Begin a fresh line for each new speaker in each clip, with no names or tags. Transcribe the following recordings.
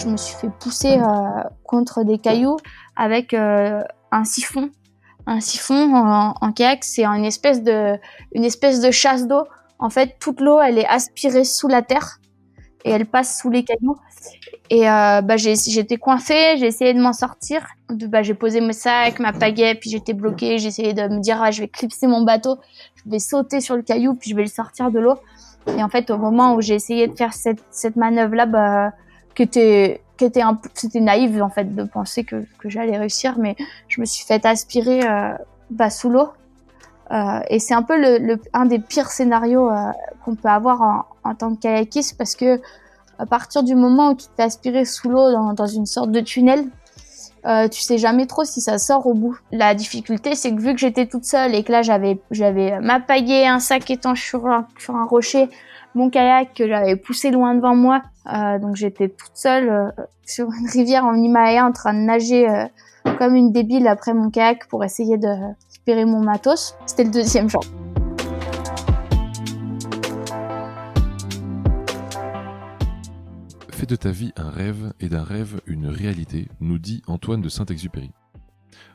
je me suis fait pousser contre des cailloux avec un siphon. Un siphon en kayak, c'est une espèce de chasse d'eau. En fait, toute l'eau, elle est aspirée sous la terre et elle passe sous les cailloux. Et j'étais coincée, j'ai essayé de m'en sortir. J'ai posé mes sacs, ma pagaie, puis j'étais bloquée. J'ai essayé de me dire, je vais clipser mon bateau, je vais sauter sur le caillou, puis je vais le sortir de l'eau. Et en fait, au moment où j'ai essayé de faire cette manœuvre-là, c'était naïf en fait de penser que j'allais réussir, mais je me suis fait aspirer sous l'eau. Et c'est un peu un des pires scénarios qu'on peut avoir en tant que kayakiste, parce que à partir du moment où tu te fais aspirer sous l'eau dans une sorte de tunnel, tu sais jamais trop si ça sort au bout. La difficulté, c'est que vu que j'étais toute seule et que là j'avais ma pagaie, un sac étanche sur un rocher, mon kayak que j'avais poussé loin devant moi, donc j'étais toute seule sur une rivière en Himalaya en train de nager comme une débile après mon kayak pour essayer de récupérer mon matos. C'était le deuxième jour.
Fais de ta vie un rêve et d'un rêve une réalité, nous dit Antoine de Saint-Exupéry.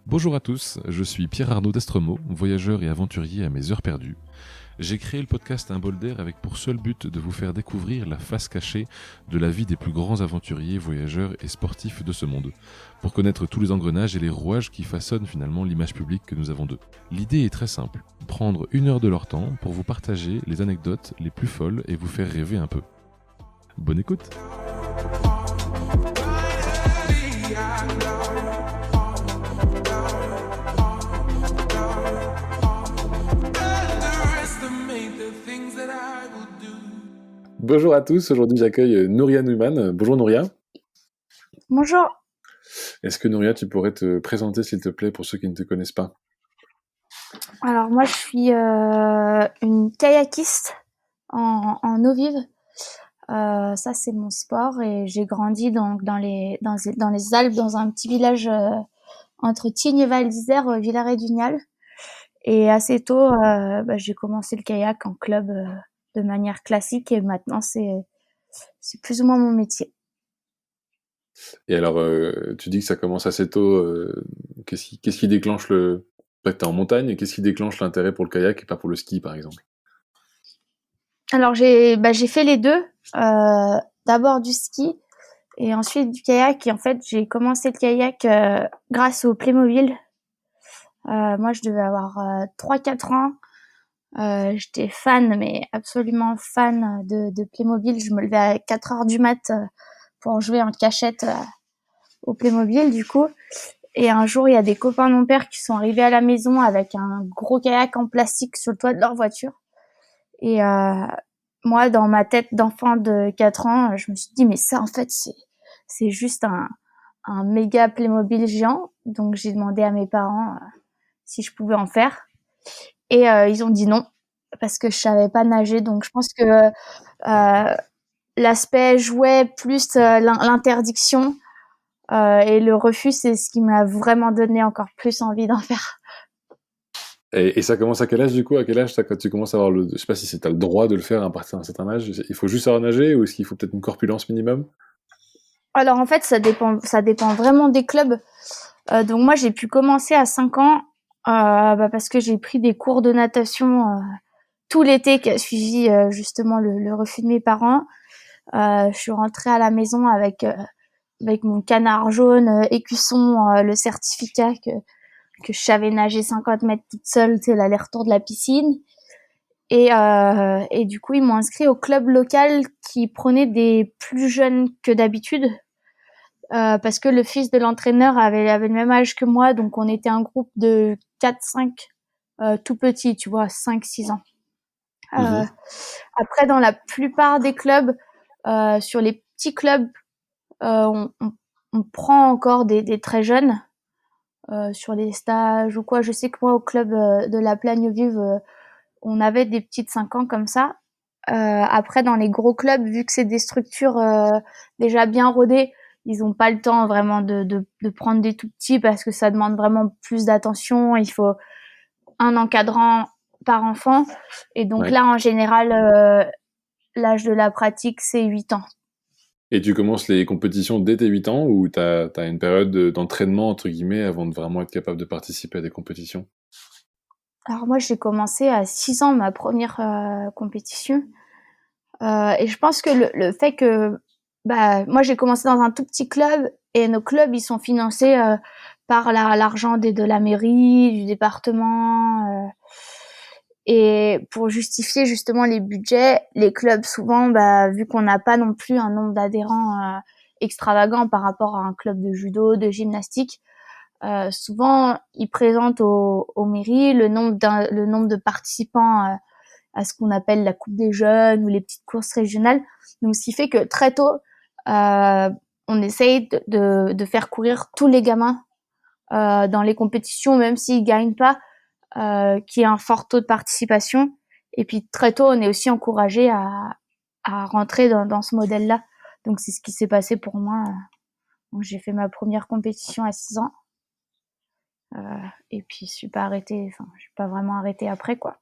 Bonjour à tous, je suis Pierre-Arnaud d'Estremaux, voyageur et aventurier à mes heures perdues. J'ai créé le podcast Un bol d'air avec pour seul but de vous faire découvrir la face cachée de la vie des plus grands aventuriers, voyageurs et sportifs de ce monde, pour connaître tous les engrenages et les rouages qui façonnent finalement l'image publique que nous avons d'eux. L'idée est très simple, prendre 1 heure de leur temps pour vous partager les anecdotes les plus folles et vous faire rêver un peu. Bonne écoute!
Bonjour à tous, aujourd'hui j'accueille Nouria Neumann. Bonjour Nouria.
Bonjour.
Est-ce que Nouria, tu pourrais te présenter s'il te plaît pour ceux qui ne te connaissent pas?
Alors moi je suis une kayakiste en eau vive. Ça c'est mon sport et j'ai grandi donc dans les Alpes, dans un petit village entre Tignes et Val d'Isère, Villaret-du-Nial. Et assez tôt, j'ai commencé le kayak en club de manière classique et maintenant c'est plus ou moins mon métier.
Et alors, tu dis que ça commence assez tôt. Qu'est-ce qui déclenche le... Après, t'es en montagne, qu'est-ce qui déclenche l'intérêt pour le kayak et pas pour le ski, par exemple?
Alors j'ai fait les deux. D'abord du ski et ensuite du kayak. Et en fait, j'ai commencé le kayak grâce au Playmobil. Moi, je devais avoir 3-4 ans. J'étais fan, mais absolument fan de Playmobil. Je me levais à 4 heures du mat pour jouer en cachette au Playmobil, du coup. Et un jour, il y a des copains de mon père qui sont arrivés à la maison avec un gros kayak en plastique sur le toit de leur voiture. Et moi, dans ma tête d'enfant de 4 ans, je me suis dit, mais ça, en fait, c'est juste un méga Playmobil géant. Donc, j'ai demandé à mes parents si je pouvais en faire. Et ils ont dit non, parce que je savais pas nager. Donc, je pense que l'aspect jouet plus l'interdiction et le refus, c'est ce qui m'a vraiment donné encore plus envie d'en faire.
Et ça commence à quel âge, du coup? À quel âge, quand tu commences à avoir je sais pas si t'as le droit de le faire à partir d'un certain âge. Il faut juste savoir nager ou est-ce qu'il faut peut-être une corpulence minimum?
Alors, en fait, ça dépend vraiment des clubs. Donc, moi, j'ai pu commencer à 5 ans parce que j'ai pris des cours de natation tout l'été qui a suivi justement le refus de mes parents. Je suis rentrée à la maison avec mon canard jaune, écusson, le certificat que je savais nager 50 mètres toute seule, tu sais, l'aller-retour de la piscine. Et du coup, ils m'ont inscrit au club local qui prenait des plus jeunes que d'habitude. Parce que le fils de l'entraîneur avait le même âge que moi, donc on était un groupe de 4-5 tout petits, tu vois, 5-6 ans. Après, dans la plupart des clubs, sur les petits clubs, on prend encore des très jeunes sur les stages ou quoi. Je sais que moi, au club de la Plagne Vive, on avait des petites 5 ans comme ça. Après, dans les gros clubs, vu que c'est des structures déjà bien rodées, ils ont pas le temps vraiment de prendre des tout petits parce que ça demande vraiment plus d'attention. Il faut un encadrant par enfant. Et donc là, en général, l'âge de la pratique, c'est 8 ans.
Et tu commences les compétitions dès tes 8 ans ou t'as une période d'entraînement, entre guillemets, avant de vraiment être capable de participer à des compétitions?
Alors moi, j'ai commencé à 6 ans ma première compétition. Et je pense que le fait que, moi j'ai commencé dans un tout petit club et nos clubs ils sont financés par l'argent de la mairie, du département. Et pour justifier justement les budgets, les clubs souvent, vu qu'on n'a pas non plus un nombre d'adhérents extravagant par rapport à un club de judo, de gymnastique, souvent ils présentent aux mairies le nombre de participants à ce qu'on appelle la coupe des jeunes ou les petites courses régionales. Donc, ce qui fait que très tôt, on essaye de faire courir tous les gamins dans les compétitions, même s'ils gagnent pas, qui ait un fort taux de participation. Et puis très tôt, on est aussi encouragé à rentrer dans ce modèle-là. Donc, c'est ce qui s'est passé pour moi. Donc, j'ai fait ma première compétition à 6 ans. Et puis, je suis pas vraiment arrêtée après, quoi.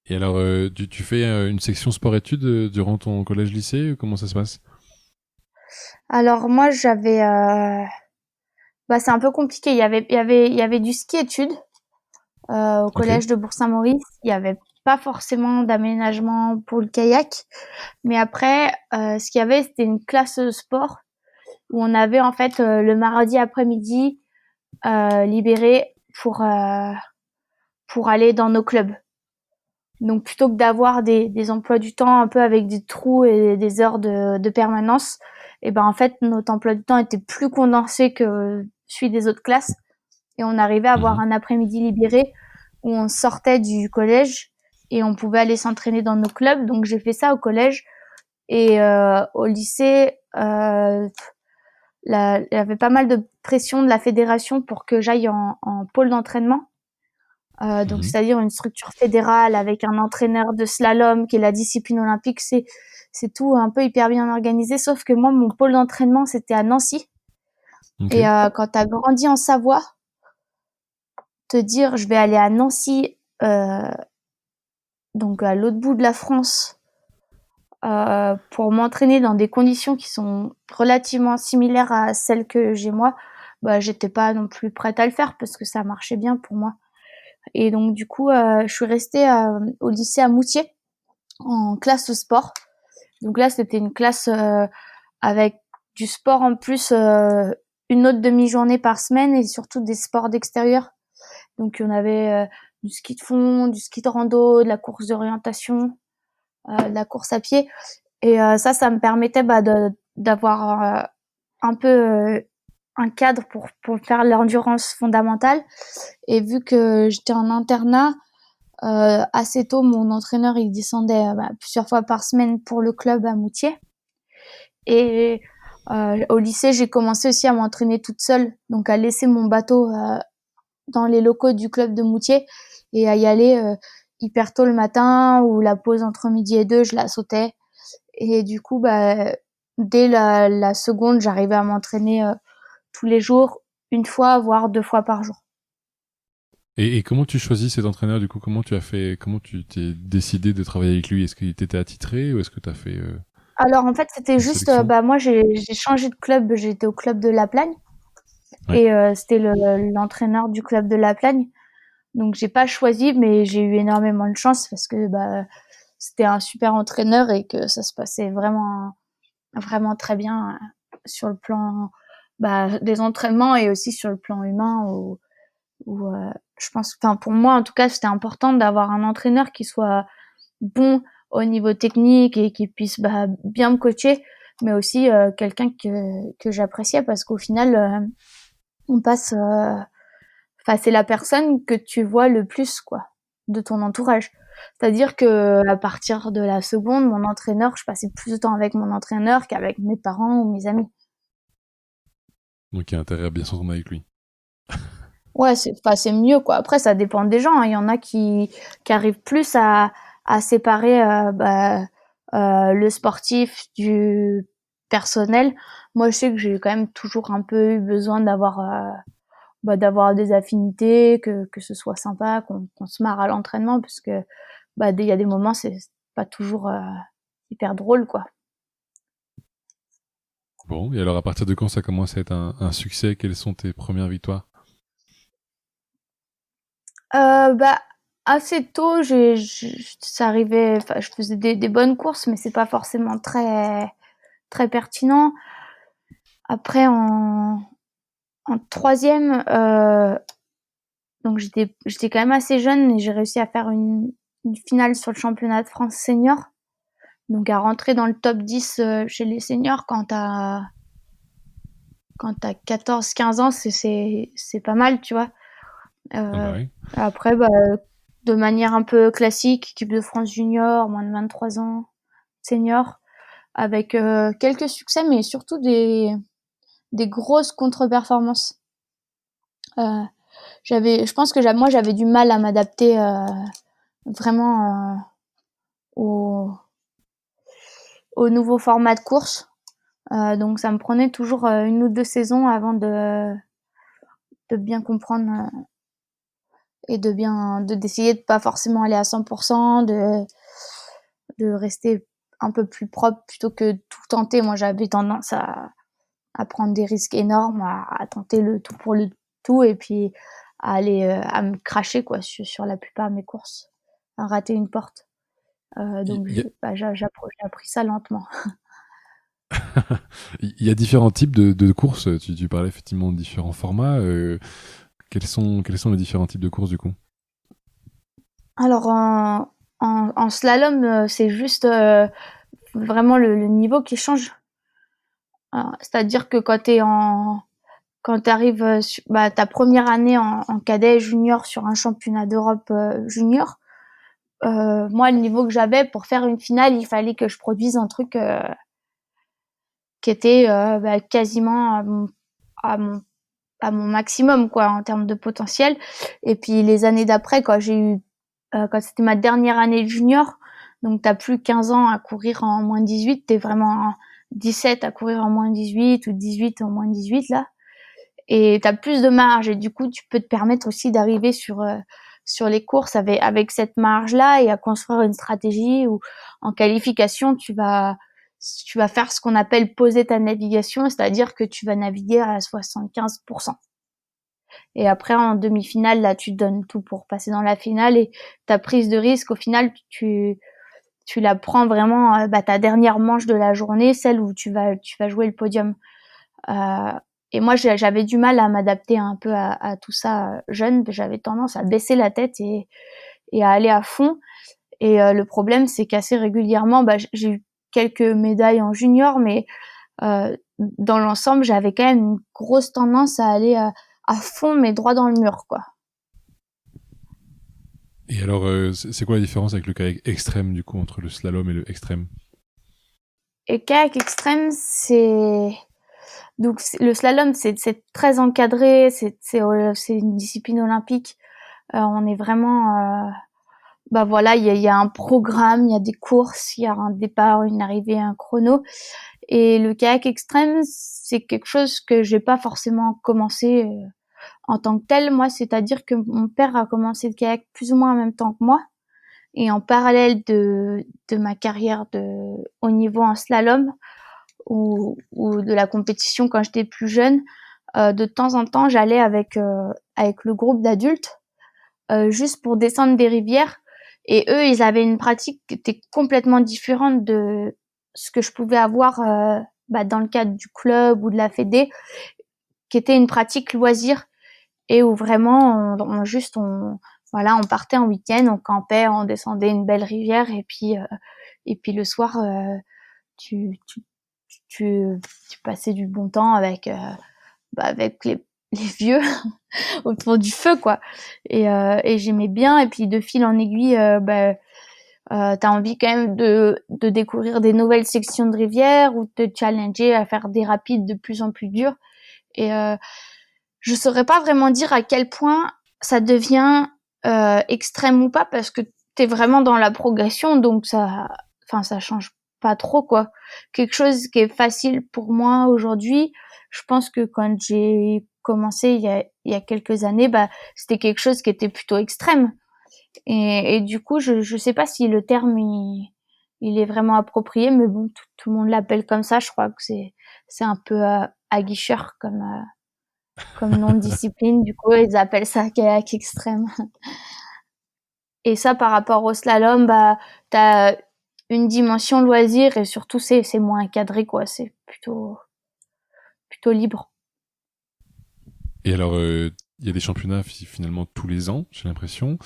Et alors, tu fais une section sport-études durant ton collège-lycée? Comment ça se passe?
Alors, moi, c'est un peu compliqué. Il y avait du ski-études au
Ok.
collège de Bourg-Saint-Maurice. Il y avait pas forcément d'aménagement pour le kayak, mais après, ce qu'il y avait, c'était une classe de sport où on avait en fait le mardi après-midi libéré pour aller dans nos clubs. Donc plutôt que d'avoir des emplois du temps un peu avec des trous et des heures de permanence, et ben en fait notre emploi du temps était plus condensé que celui des autres classes et on arrivait à avoir
Mhm.
un après-midi libéré où on sortait du collège et on pouvait aller s'entraîner dans nos clubs. Donc j'ai fait ça au collège et au lycée, il y avait pas mal de pression de la fédération pour que j'aille en pôle d'entraînement. Donc
Mhm.
c'est-à-dire une structure fédérale avec un entraîneur de slalom qui est la discipline olympique. C'est tout un peu hyper bien organisé. Sauf que moi, mon pôle d'entraînement, c'était à Nancy.
Ok.
Et quand tu as grandi en Savoie, te dire je vais aller à Nancy, donc à l'autre bout de la France, pour m'entraîner dans des conditions qui sont relativement similaires à celles que j'ai moi, j'étais pas non plus prête à le faire parce que ça marchait bien pour moi. Et donc du coup, je suis restée au lycée à Moutier en classe sport. Donc là, c'était une classe avec du sport en plus, une autre demi-journée par semaine et surtout des sports d'extérieur. Donc on avait du ski de fond, du ski de rando, de la course d'orientation, de la course à pied. Et ça me permettait d'avoir un peu un cadre pour faire l'endurance fondamentale. Et vu que j'étais en internat, assez tôt, mon entraîneur il descendait plusieurs fois par semaine pour le club à Moutier. Et au lycée, j'ai commencé aussi à m'entraîner toute seule, donc à laisser mon bateau dans les locaux du club de Moutier et à y aller hyper tôt le matin ou la pause entre midi et deux, je la sautais. Et du coup, dès la seconde, j'arrivais à m'entraîner tous les jours, une fois, voire 2 fois par jour.
Et comment tu choisis cet entraîneur du coup? Comment tu t'es décidé de travailler avec lui? Est-ce qu'il t'était attitré ou est-ce que tu as fait
Alors en fait, c'était
une
juste,
sélection?
moi j'ai changé de club, j'étais au club de La Plagne
Ouais.
et c'était l'entraîneur du club de La Plagne. Donc j'ai pas choisi, mais j'ai eu énormément de chance parce que c'était un super entraîneur et que ça se passait vraiment vraiment très bien sur le plan des entraînements et aussi sur le plan humain où je pense, enfin pour moi en tout cas, c'était important d'avoir un entraîneur qui soit bon au niveau technique et qui puisse bien me coacher, mais aussi quelqu'un que j'appréciais parce qu'au final on passe enfin c'est la personne que tu vois le plus quoi de ton entourage. C'est-à-dire que à partir de la seconde, mon entraîneur, je passais plus de temps avec mon entraîneur qu'avec mes parents ou mes amis.
Donc il y a intérêt à bien s'entendre avec lui.
Ouais, c'est mieux quoi. Après ça dépend des gens, hein. Il y en a qui arrivent plus à séparer le sportif du personnel. Moi, je sais que j'ai quand même toujours un peu eu besoin d'avoir des affinités, que ce soit sympa, qu'on se marre à l'entraînement, parce que il y a des moments c'est pas toujours hyper drôle quoi.
Bon, et alors à partir de quand ça commence à être un succès? Quelles sont tes premières victoires?
Bah, assez tôt, ça arrivait, enfin, je faisais des bonnes courses, mais c'est pas forcément très pertinent. Après, en troisième, donc j'étais quand même assez jeune et j'ai réussi à faire une finale sur le championnat de France senior. Donc à rentrer dans le top 10 chez les seniors quand t'as 14-15 ans, c'est pas mal, tu vois.
Ah bah
Euh,
oui.
Après, bah, de manière un peu classique, équipe de France junior, moins de 23 ans, senior, avec quelques succès, mais surtout des grosses contre-performances. Euh, je pense que moi j'avais du mal à m'adapter vraiment au, au nouveau format de course. Donc ça me prenait toujours une ou deux saisons avant de bien comprendre et d'essayer de pas forcément aller à 100%, de rester un peu plus propre plutôt que tout tenter. Moi, j'avais tendance à prendre des risques énormes, à tenter le tout pour le tout et puis à me cracher quoi sur la plupart de mes courses, à rater une porte.
Il
Donc
y, a
j'ai appris ça lentement.
il y a différents types de courses. Tu parlais effectivement de différents formats. Quels sont les différents types de courses du coup?
Alors en slalom, c'est juste vraiment le niveau qui change. C'est-à-dire que quand tu arrives ta première année en cadet junior sur un championnat d'Europe junior, moi le niveau que j'avais pour faire une finale, il fallait que je produise un truc qui était quasiment à mon à mon maximum quoi en termes de potentiel. Et puis les années d'après, quand c'était ma dernière année de junior, donc t'as plus 15 ans à courir en moins 18, t'es vraiment 17 à courir en moins 18 ou 18 en moins 18 là. Et t'as plus de marge et du coup tu peux te permettre aussi d'arriver sur les courses avec cette marge là et à construire une stratégie où en qualification tu vas faire ce qu'on appelle poser ta navigation, c'est-à-dire que tu vas naviguer à 75%. Et après en demi-finale là tu donnes tout pour passer dans la finale et ta prise de risque au final tu la prends vraiment ta dernière manche de la journée, celle où tu vas jouer le podium. Euh, et moi, j'avais du mal à m'adapter un peu à tout ça jeune. J'avais tendance à baisser la tête et à aller à fond. Et le problème, c'est qu'assez régulièrement, j'ai eu quelques médailles en junior, mais dans l'ensemble, j'avais quand même une grosse tendance à aller à fond, mais droit dans le mur, quoi.
Et alors, c'est quoi la différence avec le kayak extrême du coup entre le slalom et le extrême?
Et kayak extrême, le slalom, c'est très encadré, c'est une discipline olympique. On est vraiment voilà, il y a un programme, il y a des courses, il y a un départ, une arrivée, un chrono. Et le kayak extrême, c'est quelque chose que j'ai pas forcément commencé en tant que tel. Moi, c'est-à-dire que mon père a commencé le kayak plus ou moins en même temps que moi. Et en parallèle de ma carrière de haut niveau en slalom ou de la compétition quand j'étais plus jeune, de temps en temps, j'allais avec le groupe d'adultes juste pour descendre des rivières. Et eux, ils avaient une pratique qui était complètement différente de ce que je pouvais avoir dans le cadre du club ou de la fédé, qui était une pratique loisir et où vraiment on partait en week-end, on campait, on descendait une belle rivière et puis le soir tu, tu, tu passais du bon temps avec les vieux autour du feu quoi et j'aimais bien et puis de fil en aiguille t'as envie quand même de découvrir des nouvelles sections de rivière ou de te challenger à faire des rapides de plus en plus durs et je saurais pas vraiment dire à quel point ça devient extrême ou pas parce que t'es vraiment dans la progression donc ça change pas trop quoi. Quelque chose qui est facile pour moi aujourd'hui, je pense que quand j'ai commencé il y a quelques années, c'était quelque chose qui était plutôt extrême. Et du coup, je sais pas si le terme il est vraiment approprié, mais bon, tout le monde l'appelle comme ça. Je crois que c'est un peu aguicheur comme nom de discipline. Du coup, ils appellent ça kayak extrême. Et ça, par rapport au slalom, bah, t'as une dimension loisir et surtout c'est moins encadré, quoi. C'est plutôt libre.
Et alors, il y a des championnats finalement tous les ans, j'ai l'impression.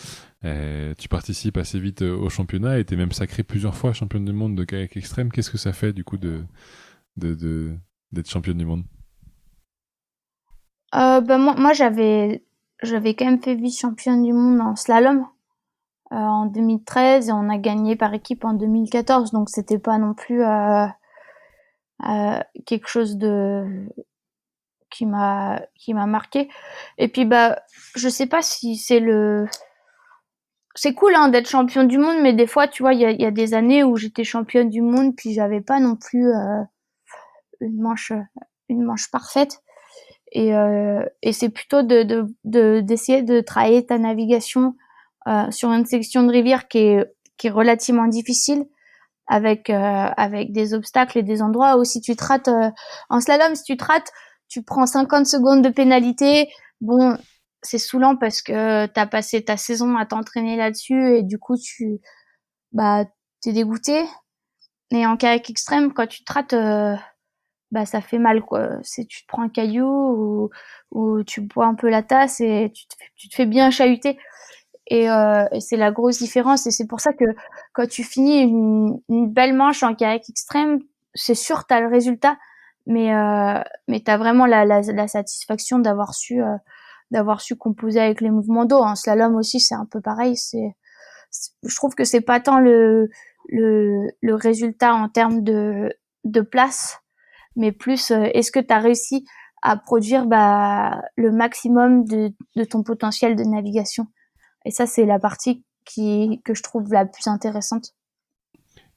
Tu participes assez vite au championnat et t'es même sacré plusieurs fois championne du monde de kayak extrême. Qu'est-ce que ça fait du coup d'être championne du monde?
Bah moi j'avais quand même fait vice-championne du monde en slalom en 2013 et on a gagné par équipe en 2014, donc c'était pas non plus quelque chose de qui m'a marqué. Et puis bah je sais pas si c'est cool hein, d'être champion du monde, mais des fois tu vois il y a des années où j'étais championne du monde puis j'avais pas non plus une manche une manche parfaite. Et c'est plutôt d'essayer de travailler ta navigation sur une section de rivière qui est relativement difficile avec des obstacles et des endroits où si tu te rates en slalom, si tu te rates, tu prends 50 secondes de pénalité. Bon, c'est saoulant parce que t'as passé ta saison à t'entraîner là-dessus et du coup bah t'es dégoûté. Et en kayak extrême, quand tu te rates bah ça fait mal quoi. C'est tu te prends un caillou ou tu bois un peu la tasse et tu te fais bien chahuter et c'est la grosse différence et c'est pour ça que quand tu finis une belle manche en kayak extrême, c'est sûr t'as le résultat mais t'as vraiment la satisfaction d'avoir su composer avec les mouvements d'eau. En slalom aussi, c'est un peu pareil, je trouve que c'est pas tant le résultat en termes de place mais plus est-ce que tu as réussi à produire bah, le maximum de ton potentiel de navigation. Et ça, c'est la partie que je trouve la plus intéressante.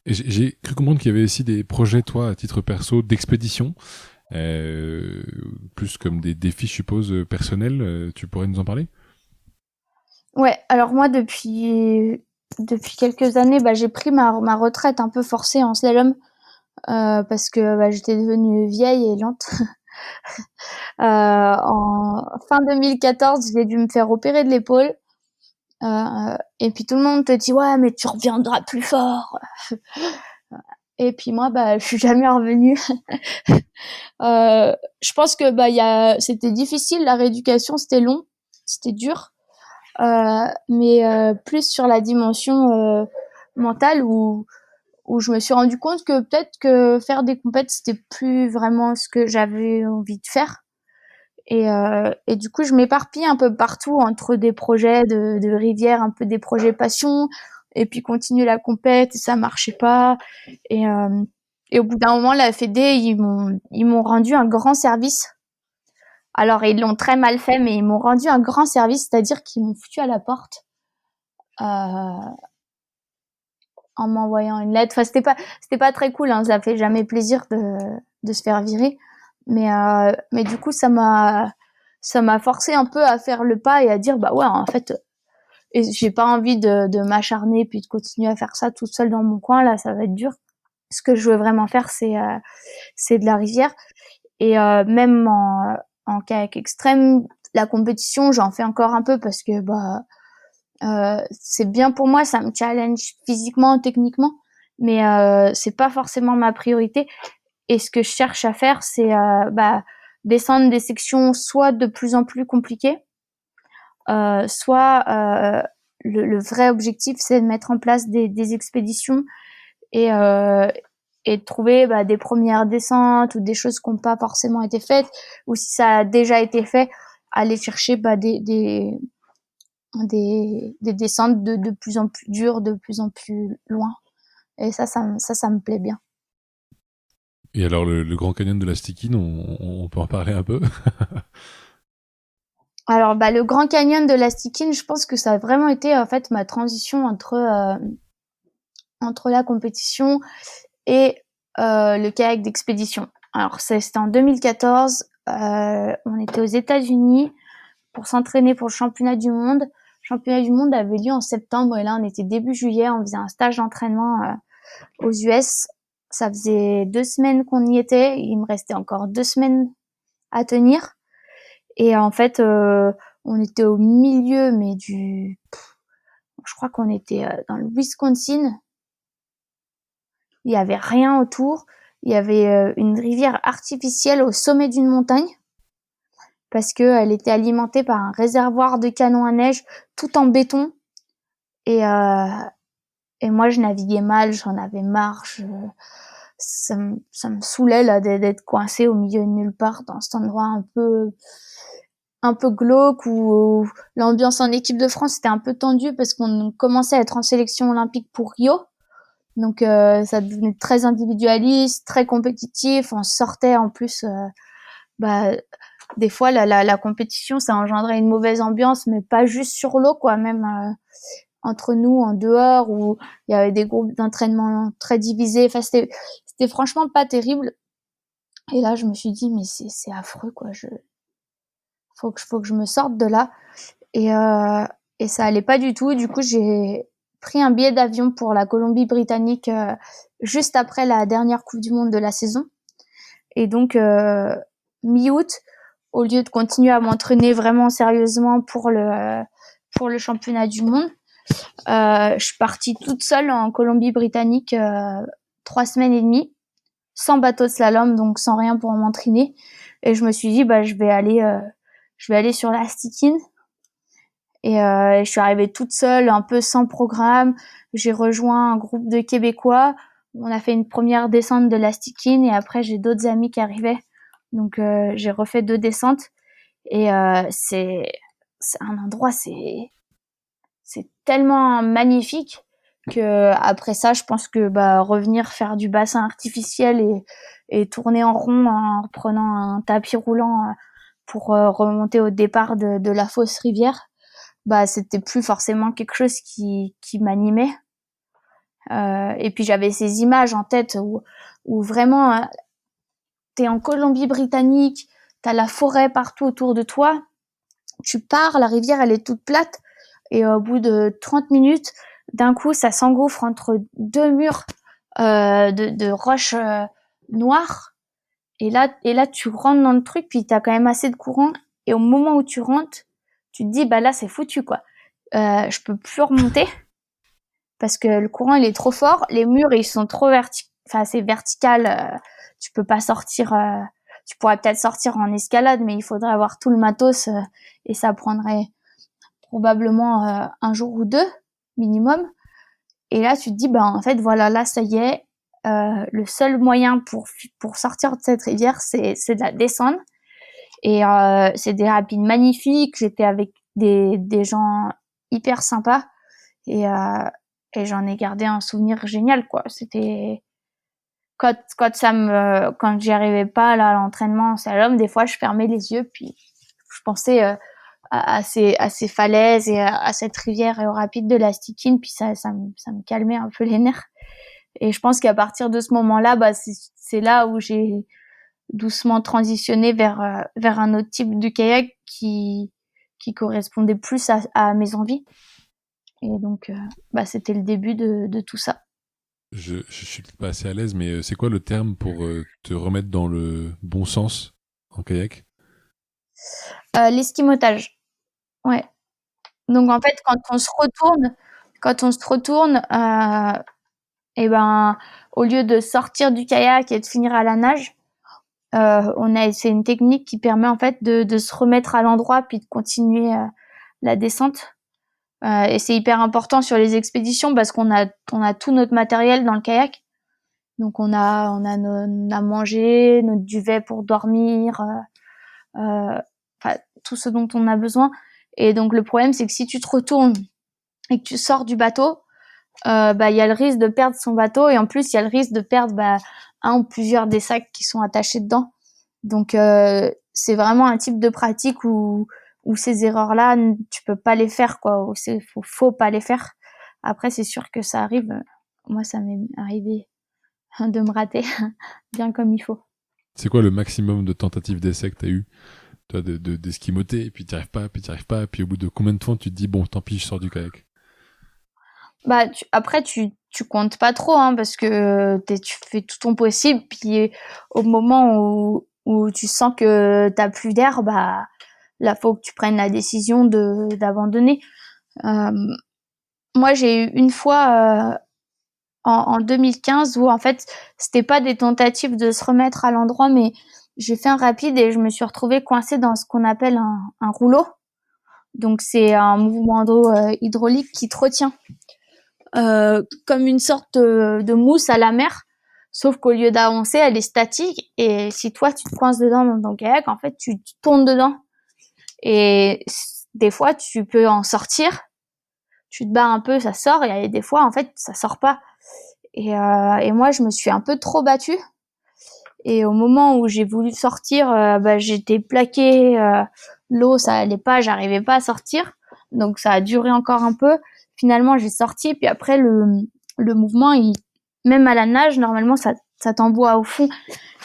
Et j'ai cru comprendre qu'il y avait aussi des projets, toi, à titre perso, d'expédition, plus comme des défis, je suppose, personnels. Tu pourrais nous en parler?
Ouais, alors moi, depuis quelques années, bah, j'ai pris ma retraite un peu forcée en slalom parce que bah, j'étais devenue vieille et lente. En fin 2014, j'ai dû me faire opérer de l'épaule. Et puis tout le monde te dit ouais mais tu reviendras plus fort. Et puis moi bah je suis jamais revenue. Je pense que bah c'était difficile la rééducation, c'était long, c'était dur, mais plus sur la dimension mentale où je me suis rendu compte que peut-être que faire des compètes c'était plus vraiment ce que j'avais envie de faire. Et du coup, je m'éparpille un peu partout entre des projets de rivière, un peu des projets passion, et puis continuer la compète, et ça marchait pas. Et, euh, et au bout d'un moment, la Fédé, ils m'ont rendu un grand service. Alors, ils l'ont très mal fait, mais ils m'ont rendu un grand service, c'est-à-dire qu'ils m'ont foutu à la porte en m'envoyant une lettre. Enfin, c'était pas très cool, hein, ça fait jamais plaisir de se faire virer. Mais du coup, ça m'a forcé un peu à faire le pas et à dire bah ouais en fait et j'ai pas envie de m'acharner puis de continuer à faire ça toute seule dans mon coin là, ça va être dur. Ce que je veux vraiment faire c'est de la rivière et même en kayak extrême, la compétition j'en fais encore un peu parce que bah c'est bien pour moi, ça me challenge physiquement, techniquement, mais c'est pas forcément ma priorité. Et ce que je cherche à faire, c'est bah, descendre des sections soit de plus en plus compliquées, soit le vrai objectif, c'est de mettre en place des expéditions et, euh, et de trouver bah, des premières descentes ou des choses qui n'ont pas forcément été faites, ou si ça a déjà été fait, aller chercher bah, des descentes de plus en plus dures, de plus en plus loin. Et ça me plaît bien.
Et alors, le Grand Canyon de la Stikine, on peut en parler un peu?
Alors, bah, le Grand Canyon de la Stikine, je pense que ça a vraiment été en fait ma transition entre la compétition et le kayak d'expédition. Alors, c'était en 2014. On était aux États-Unis pour s'entraîner pour le championnat du monde. Le championnat du monde avait lieu en septembre et là, on était début juillet. On faisait un stage d'entraînement aux US. Ça faisait 2 semaines qu'on y était. Il me restait encore 2 semaines à tenir. Et en fait, on était au milieu, mais je crois qu'on était dans le Wisconsin. Il y avait rien autour. Il y avait une rivière artificielle au sommet d'une montagne parce que elle était alimentée par un réservoir de canons à neige tout en béton. Et moi, je naviguais mal, j'en avais marre. Ça me saoulait là d'être coincée au milieu de nulle part dans cet endroit un peu glauque où l'ambiance en équipe de France était un peu tendue parce qu'on commençait à être en sélection olympique pour Rio. Donc ça devenait très individualiste, très compétitif. On sortait en plus, des fois la compétition, ça engendrait une mauvaise ambiance, mais pas juste sur l'eau, quoi. Même entre nous, en dehors, où il y avait des groupes d'entraînement très divisés. Enfin, c'était franchement pas terrible. Et là, je me suis dit, mais c'est affreux, quoi. Faut que je me sorte de là. Et ça allait pas du tout. Du coup, j'ai pris un billet d'avion pour la Colombie-Britannique juste après la dernière Coupe du Monde de la saison. Et donc, mi-août, au lieu de continuer à m'entraîner vraiment sérieusement pour le championnat du monde, je suis partie toute seule en Colombie-Britannique 3 semaines et demie, sans bateau de slalom, donc sans rien pour m'entraîner. Et je me suis dit, je vais aller sur la Stikine. Et je suis arrivée toute seule, un peu sans programme. J'ai rejoint un groupe de Québécois. On a fait une première descente de la Stikine et après j'ai d'autres amis qui arrivaient. Donc j'ai refait 2 descentes et c'est un endroit, c'est tellement magnifique que après ça, je pense que revenir faire du bassin artificiel et tourner en rond en prenant un tapis roulant pour remonter au départ de la fausse rivière, c'était plus forcément quelque chose qui m'animait. Et puis j'avais ces images en tête où vraiment t'es en Colombie-Britannique, t'as la forêt partout autour de toi, tu pars, la rivière elle est toute plate et au bout de 30 minutes, d'un coup ça s'engouffre entre 2 murs de roches noires et là tu rentres dans le truc puis t'as quand même assez de courant et au moment où tu rentres, tu te dis là c'est foutu quoi. Je peux plus remonter parce que le courant il est trop fort, les murs ils sont trop c'est vertical, tu peux pas sortir, tu pourrais peut-être sortir en escalade mais il faudrait avoir tout le matos et ça prendrait probablement un jour ou 2 minimum. Et là tu te dis en fait voilà, là ça y est, le seul moyen pour sortir de cette rivière c'est de la descendre. Et c'est des rapides magnifiques, j'étais avec des gens hyper sympas et j'en ai gardé un souvenir génial quoi. C'était quand j'y arrivais pas là à l'entraînement en slalom, des fois je fermais les yeux puis je pensais à ces falaises et à cette rivière et au rapide de la Stikine, puis ça me calmait un peu les nerfs. Et je pense qu'à partir de ce moment-là, c'est là où j'ai doucement transitionné vers un autre type de kayak qui correspondait plus à mes envies. Et donc, c'était le début de tout ça.
Je suis pas assez à l'aise, mais c'est quoi le terme pour te remettre dans le bon sens en kayak?
L'esquimotage. Ouais. Donc en fait, quand on se retourne, au lieu de sortir du kayak et de finir à la nage, c'est une technique qui permet en fait de se remettre à l'endroit puis de continuer la descente. Et c'est hyper important sur les expéditions parce qu'on a tout notre matériel dans le kayak. Donc on a mangé, notre duvet pour dormir, tout ce dont on a besoin. Et donc le problème c'est que si tu te retournes et que tu sors du bateau, il y a le risque de perdre son bateau et en plus il y a le risque de perdre un ou plusieurs des sacs qui sont attachés dedans. Donc c'est vraiment un type de pratique où ces erreurs-là, tu peux pas les faire quoi, ou faut pas les faire. Après c'est sûr que ça arrive, moi ça m'est arrivé de me rater bien comme il faut.
C'est quoi le maximum de tentatives d'essai que t'as eu, toi, d'esquimoter, et puis t'y arrives pas, puis au bout de combien de temps tu te dis bon tant pis je sors du kayak?
Après tu tu comptes pas trop, hein, parce que tu fais tout ton possible, puis au moment où tu sens que t'as plus d'air, bah là faut que tu prennes la décision d'abandonner. Moi j'ai eu une fois en 2015 où en fait c'était pas des tentatives de se remettre à l'endroit, mais j'ai fait un rapide et je me suis retrouvée coincée dans ce qu'on appelle un rouleau. Donc c'est un mouvement d'eau hydraulique qui te retient comme une sorte de mousse à la mer, sauf qu'au lieu d'avancer, elle est statique, et si toi tu te coinces dedans dans ton kayak, en fait tu tournes dedans, et des fois tu peux en sortir, tu te bats un peu, ça sort, et des fois en fait ça sort pas, et moi je me suis un peu trop battue, et au moment où j'ai voulu sortir, j'étais plaquée, l'eau ça allait pas, j'arrivais pas à sortir, donc ça a duré encore un peu. Finalement j'ai sorti, puis après le mouvement, même à la nage normalement ça t'envoie au fond,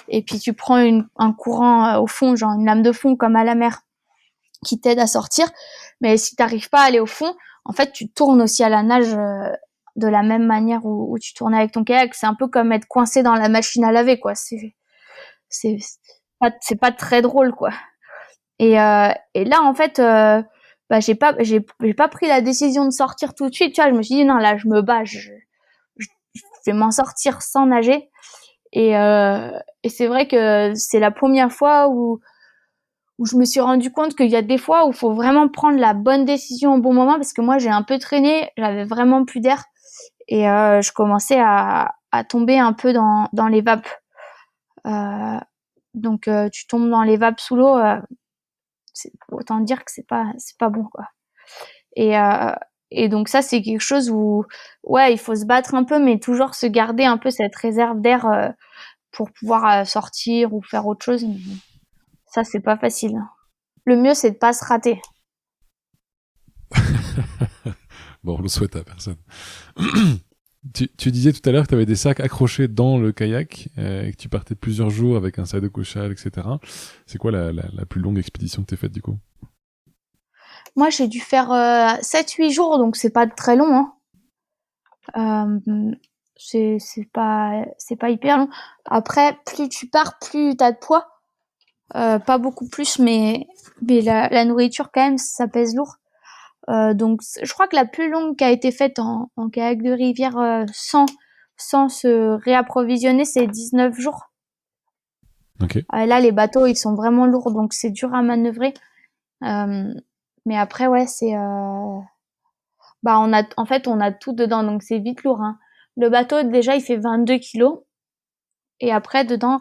et puis tu prends un courant au fond, genre une lame de fond comme à la mer, qui t'aide à sortir. Mais si t'arrives pas à aller au fond, en fait tu tournes aussi à la nage de la même manière où tu tournais avec ton kayak. C'est un peu comme être coincé dans la machine à laver, quoi. C'est pas très drôle, quoi. Et là en fait j'ai pas pris la décision de sortir tout de suite, tu vois. Je me suis dit non, là je me bats, je vais m'en sortir sans nager. Et c'est vrai que c'est la première fois où je me suis rendu compte qu'il y a des fois où il faut vraiment prendre la bonne décision au bon moment, parce que moi j'ai un peu traîné, j'avais vraiment plus d'air, et je commençais à tomber un peu dans les vapes. Donc tu tombes dans les vapes sous l'eau, autant dire que c'est pas bon, quoi. Et donc ça c'est quelque chose où ouais, il faut se battre un peu, mais toujours se garder un peu cette réserve d'air pour pouvoir sortir ou faire autre chose. Mais ça c'est pas facile. Le mieux c'est de pas se rater.
Bon, on le souhaite à personne. Tu disais tout à l'heure que tu avais des sacs accrochés dans le kayak et que tu partais plusieurs jours avec un sac de couchage, etc. C'est quoi la plus longue expédition que tu as faite du coup?
Moi j'ai dû faire 7-8 jours, donc c'est pas très long, hein. C'est pas hyper long. Après, plus tu pars, plus t'as de poids. Pas beaucoup plus, mais la nourriture quand même ça pèse lourd. Donc je crois que la plus longue qui a été faite en kayak de rivière sans se réapprovisionner, c'est 19 jours.
Ok.
Là les bateaux ils sont vraiment lourds, donc c'est dur à manœuvrer. Mais après ouais, c'est on a tout dedans, donc c'est vite lourd, hein. Le bateau déjà il fait 22 kilos, et après dedans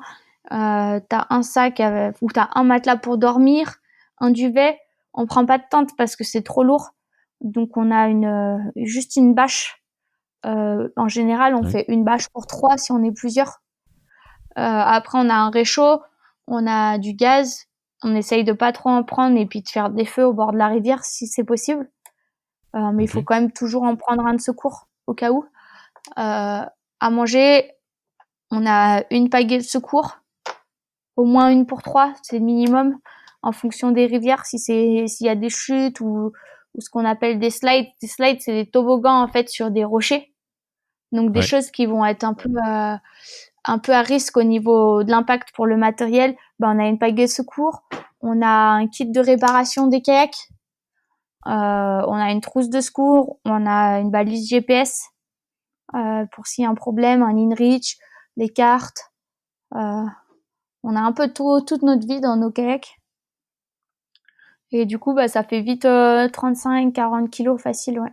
t'as un sac où t'as un matelas pour dormir, un duvet. On prend pas de tente parce que c'est trop lourd, donc on a juste une bâche. En général on fait une bâche pour 3 si on est plusieurs. Après on a un réchaud, on a du gaz, on essaye de pas trop en prendre, et puis de faire des feux au bord de la rivière si c'est possible. Mais il faut quand même toujours en prendre un de secours au cas où. À manger, on a une pagaie de secours, au moins une pour 3, c'est le minimum, en fonction des rivières, s'il y a des chutes ou ce qu'on appelle des slides. Des slides, c'est des toboggans en fait sur des rochers, donc des choses qui vont être un peu à risque au niveau de l'impact pour le matériel. On a une pagaie de secours, on a un kit de réparation des kayaks, on a une trousse de secours, on a une balise GPS pour s'il y a un problème, un InReach, les cartes. On a un peu toute notre vie dans nos kayaks. Et du coup, ça fait vite 35-40 kilos facile, ouais.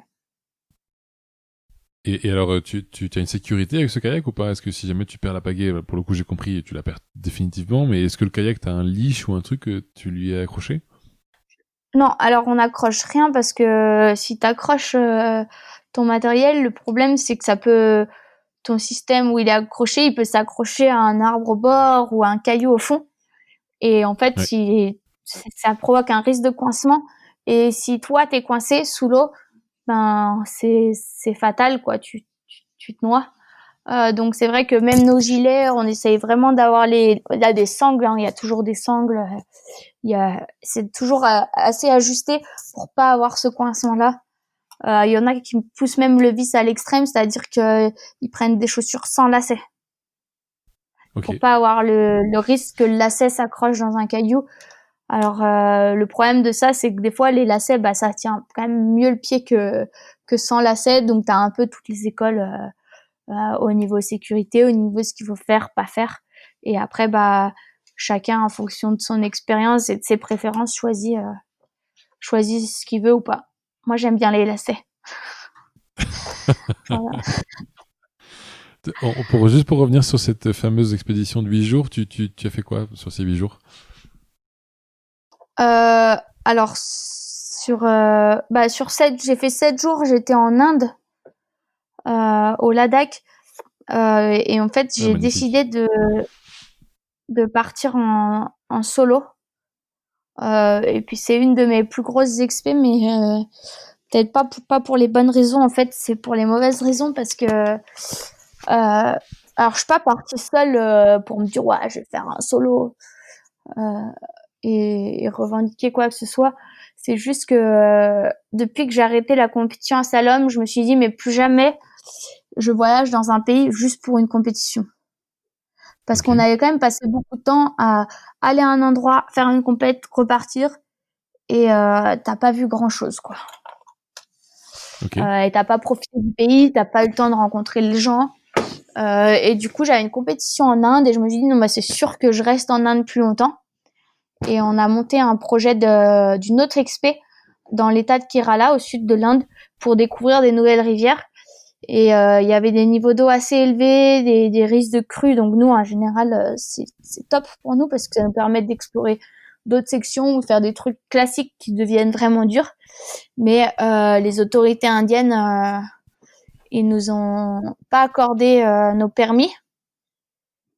Et alors, tu as une sécurité avec ce kayak ou pas? Est-ce que si jamais tu perds la pagaie, pour le coup j'ai compris, tu la perds définitivement, mais est-ce que le kayak, t'as un leash ou un truc que tu lui as accroché?
Non, alors on n'accroche rien, parce que si t'accroches ton matériel, le problème c'est que ton système où il est accroché, il peut s'accrocher à un arbre au bord ou à un caillou au fond. Et en fait, ça provoque un risque de coincement. Et si toi t'es coincé sous l'eau, c'est fatal, quoi. Tu te noies. Donc c'est vrai que même nos gilets, on essaye vraiment d'avoir il y a des sangles, hein, il y a toujours des sangles. C'est toujours assez ajusté pour pas avoir ce coincement-là. Il y en a qui poussent même le vice à l'extrême, c'est-à-dire que ils prennent des chaussures sans lacets
Ok.
pour pas avoir le risque que le lacet s'accroche dans un caillou. Alors le problème de ça, c'est que des fois les lacets, ça tient quand même mieux le pied que sans lacets, donc t'as un peu toutes les écoles au niveau sécurité, au niveau de ce qu'il faut faire, pas faire, et après chacun en fonction de son expérience et de ses préférences choisit ce qu'il veut ou pas. Moi j'aime bien les lacets. Voilà.
Juste pour revenir sur cette fameuse expédition de 8 jours, tu as fait quoi sur ces 8 jours?
Alors sur 7, j'ai fait 7 jours, j'étais en Inde, au Ladakh, et en fait j'ai
Magnifique.
décidé de partir en solo, et puis c'est une de mes plus grosses expés, mais peut-être pas pour les bonnes raisons, en fait c'est pour les mauvaises raisons, parce que alors je suis pas partie seule pour me dire ouais je vais faire un solo et revendiquer quoi que ce soit. C'est juste que depuis que j'ai arrêté la compétition à Salom, je me suis dit mais plus jamais je voyage dans un pays juste pour une compétition. Parce
Ok.
qu'on avait quand même passé beaucoup de temps à aller à un endroit, faire une compète, repartir, et t'as pas vu grand chose, quoi.
Ok.
Et t'as pas profité du pays, t'as pas eu le temps de rencontrer les gens. Et du coup, j'avais une compétition en Inde et je me suis dit non, c'est sûr que je reste en Inde plus longtemps. Et on a monté un projet d'une autre expé dans l'état de Kerala, au sud de l'Inde, pour découvrir des nouvelles rivières. Et il y avait des niveaux d'eau assez élevés, des risques de crues. Donc nous, en général, c'est top pour nous parce que ça nous permet d'explorer d'autres sections ou faire des trucs classiques qui deviennent vraiment durs. Mais les autorités indiennes, ils nous ont pas accordé nos permis,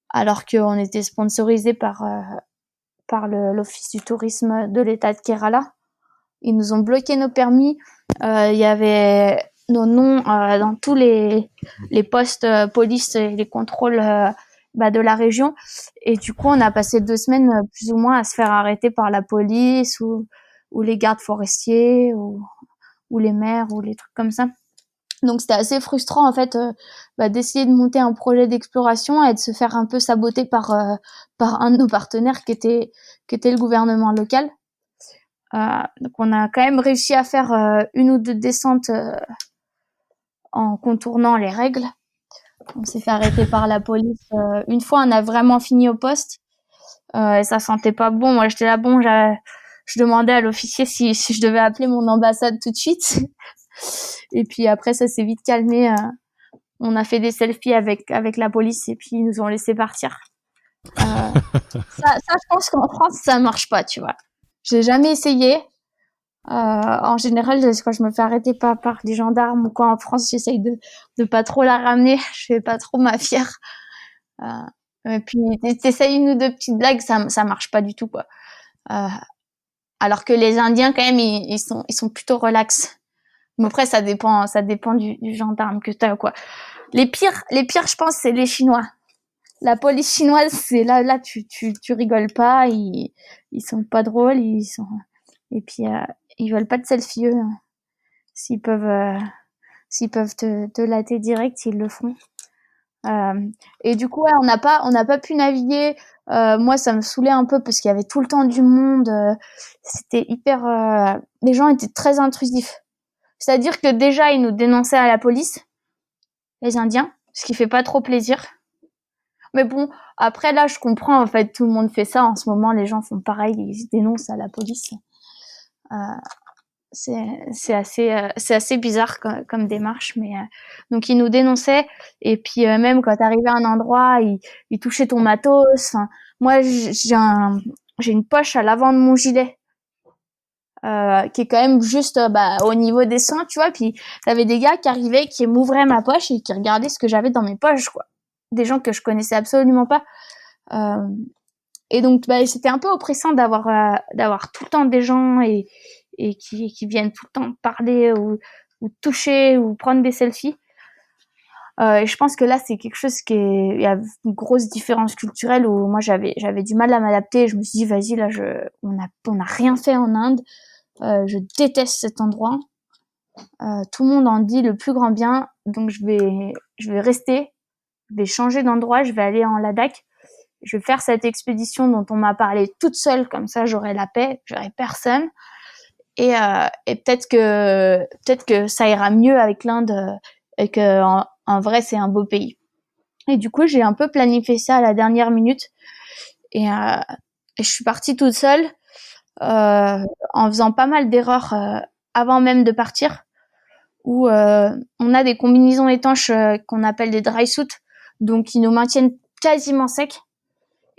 alors qu'on était sponsorisé par l'Office du tourisme de l'État de Kerala. Ils nous ont bloqué nos permis. Il y avait nos noms dans tous les postes police et les contrôles de la région. Et du coup, on a passé 2 semaines plus ou moins à se faire arrêter par la police ou les gardes forestiers ou les maires ou les trucs comme ça. Donc c'était assez frustrant en fait d'essayer de monter un projet d'exploration et de se faire un peu saboter par un de nos partenaires qui était le gouvernement local. Donc on a quand même réussi à faire une ou deux descentes en contournant les règles. On s'est fait arrêter par la police. Une fois, on a vraiment fini au poste. Et ça sentait pas bon. Moi, j'étais là, bon, je demandais à l'officier si je devais appeler mon ambassade tout de suite. Et puis après, ça s'est vite calmé. On a fait des selfies avec la police et puis ils nous ont laissé partir. Ça, je pense qu'en France, ça marche pas, tu vois. J'ai jamais essayé. En général, quand je me fais arrêter par des gendarmes ou quoi en France, j'essaye de pas trop la ramener. Je fais pas trop ma fière. Et puis t'essayes une ou deux petites blagues, ça marche pas du tout, quoi. Alors que les Indiens, quand même, ils sont plutôt relax. Mais après, ça dépend du gendarme que t'as, quoi. Les pires, je pense, c'est les Chinois. La police chinoise, c'est là, tu rigoles pas, ils sont pas drôles, et puis, ils veulent pas de selfie, eux. S'ils peuvent te latter direct, ils le font. Et du coup, ouais, on n'a pas pu naviguer. Moi, ça me saoulait un peu parce qu'il y avait tout le temps du monde. C'était hyper, les gens étaient très intrusifs. C'est-à-dire que déjà, ils nous dénonçaient à la police, les Indiens, ce qui fait pas trop plaisir. Mais bon, après là, je comprends, en fait, tout le monde fait ça. En ce moment, les gens font pareil, ils se dénoncent à la police. C'est assez bizarre comme démarche, mais donc ils nous dénonçaient. Et puis même quand t'arrivais à un endroit, ils touchaient ton matos. Enfin, moi, j'ai une poche à l'avant de mon gilet. Qui est quand même juste au niveau des seins, tu vois. Puis t'avais des gars qui arrivaient, qui m'ouvraient ma poche et qui regardaient ce que j'avais dans mes poches, quoi. Des gens que je connaissais absolument pas. Et donc c'était un peu oppressant d'avoir tout le temps des gens et qui viennent tout le temps parler ou toucher ou prendre des selfies. Et je pense que là c'est quelque chose il y a une grosse différence culturelle où moi j'avais du mal à m'adapter. Je me suis dit vas-y là on a rien fait en Inde. Je déteste cet endroit. Tout le monde en dit le plus grand bien, donc je vais rester, je vais changer d'endroit, je vais aller en Ladakh. Je vais faire cette expédition dont on m'a parlé toute seule, comme ça j'aurai la paix, j'aurai personne. Et peut-être que ça ira mieux avec l'Inde et que en vrai c'est un beau pays. Et du coup j'ai un peu planifié ça à la dernière minute et je suis partie toute seule en faisant pas mal d'erreurs avant même de partir. Où on a des combinaisons étanches qu'on appelle des dry suits, donc qui nous maintiennent quasiment secs.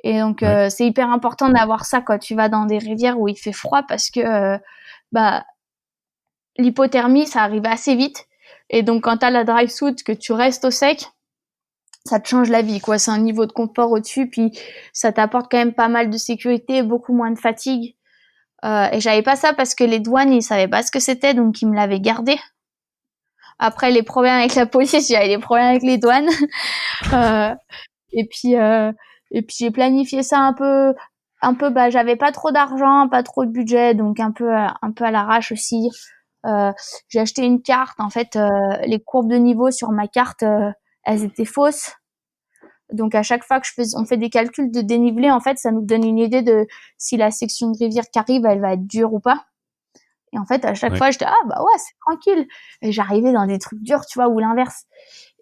Et donc c'est hyper important d'avoir ça quand tu vas dans des rivières où il fait froid parce que bah l'hypothermie ça arrive assez vite. Et donc quand t'as la dry suit que tu restes au sec, ça te change la vie quoi. C'est un niveau de confort au-dessus, puis ça t'apporte quand même pas mal de sécurité, beaucoup moins de fatigue. Et j'avais pas ça parce que les douanes ils savaient pas ce que c'était, donc ils me l'avaient gardé. Après les problèmes avec la police, j'avais des problèmes avec les douanes. Euh, et puis j'ai planifié ça bah j'avais pas trop d'argent, pas trop de budget, donc un peu à l'arrache aussi. J'ai acheté une carte. En fait, les courbes de niveau sur ma carte, elles étaient fausses. Donc à chaque fois que on fait des calculs de dénivelé, en fait, ça nous donne une idée de si la section de rivière qui arrive, elle va être dure ou pas. Et en fait, à chaque fois, j'étais bah ouais, c'est tranquille. Et j'arrivais dans des trucs durs, tu vois, ou l'inverse.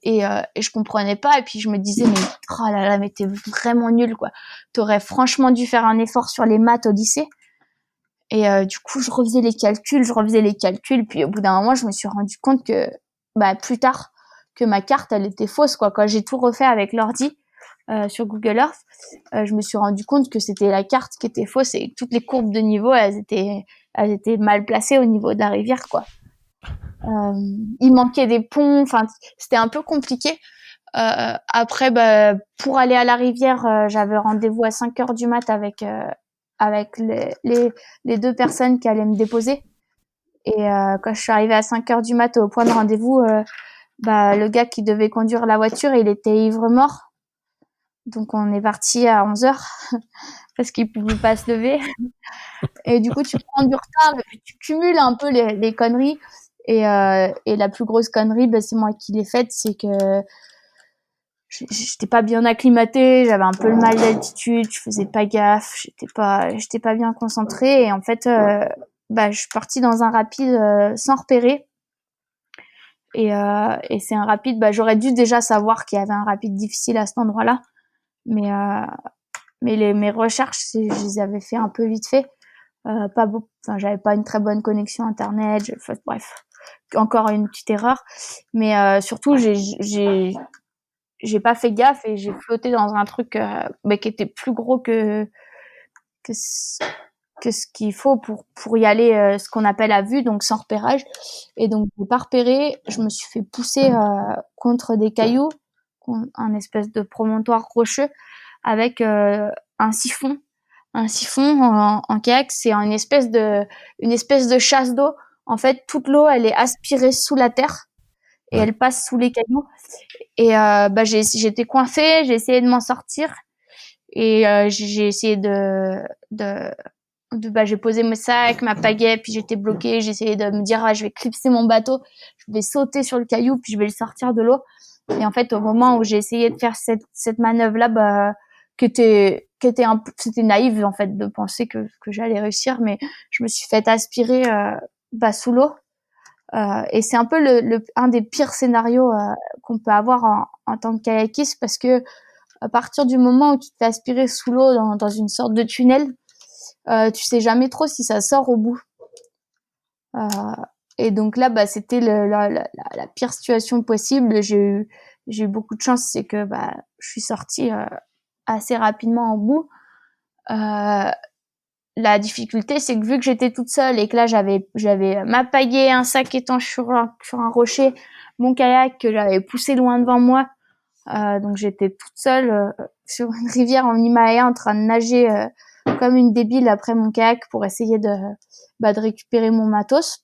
Et je comprenais pas. Et puis je me disais mais oh là là, mais t'es vraiment nul quoi. T'aurais franchement dû faire un effort sur les maths au lycée. Et du coup, je refaisais les calculs. Puis au bout d'un moment, je me suis rendu compte que plus tard que ma carte, elle était fausse quoi. Quand j'ai tout refait avec l'ordi sur Google Earth, je me suis rendu compte que c'était la carte qui était fausse et toutes les courbes de niveau, elles étaient mal placées au niveau de la rivière quoi. Il manquait des ponts, enfin c'était un peu compliqué. Après, pour aller à la rivière, j'avais rendez-vous à 5 heures du mat avec les deux personnes qui allaient me déposer. Et quand je suis arrivée à 5 heures du mat au point de rendez-vous, le gars qui devait conduire la voiture, il était ivre mort. Donc on est parti à 11 heures parce qu'il pouvait pas se lever. Et du coup, tu prends du retard et puis tu cumules un peu les conneries. Et la plus grosse connerie, c'est moi qui l'ai faite, c'est que j'étais pas bien acclimatée, j'avais un peu le mal d'altitude, je faisais pas gaffe, j'étais pas bien concentrée. Et en fait, je suis partie dans un rapide sans repérer. Et c'est un rapide, j'aurais dû déjà savoir qu'il y avait un rapide difficile à cet endroit-là. Mais mes recherches, je les avais fait un peu vite fait. J'avais pas une très bonne connexion internet. Bref, encore une petite erreur. Mais surtout, j'ai pas fait gaffe et j'ai flotté dans un truc qui était plus gros que ce qu'il faut pour y aller, ce qu'on appelle à vue, donc sans repérage. Et donc j'ai pas repéré, je me suis fait pousser contre des cailloux, un espèce de promontoire rocheux avec un siphon. Un siphon en kayak, c'est une espèce de chasse d'eau. En fait, toute l'eau, elle est aspirée sous la terre et elle passe sous les cailloux. Et j'étais coincée, j'ai essayé de m'en sortir et j'ai essayé j'ai posé mes sacs, ma pagaie, puis j'étais bloquée. J'ai essayé de me dire je vais clipser mon bateau, je vais sauter sur le caillou, puis je vais le sortir de l'eau. Et en fait, au moment où j'ai essayé de faire cette manœuvre là, c'était naïf en fait de penser que j'allais réussir, mais je me suis fait aspirer sous l'eau. Et c'est un peu un des pires scénarios qu'on peut avoir en tant que kayakiste, parce que à partir du moment où tu te fais aspirer sous l'eau dans une sorte de tunnel, tu sais jamais trop si ça sort au bout. Et donc là, c'était la pire situation possible. J'ai eu beaucoup de chance, c'est que je suis sortie assez rapidement au bout. La difficulté, c'est que vu que j'étais toute seule et que là j'avais ma pagaie, un sac étanche sur un rocher, mon kayak que j'avais poussé loin devant moi, donc j'étais toute seule sur une rivière en Himalaya en train de nager comme une débile après mon kayak pour essayer de récupérer mon matos.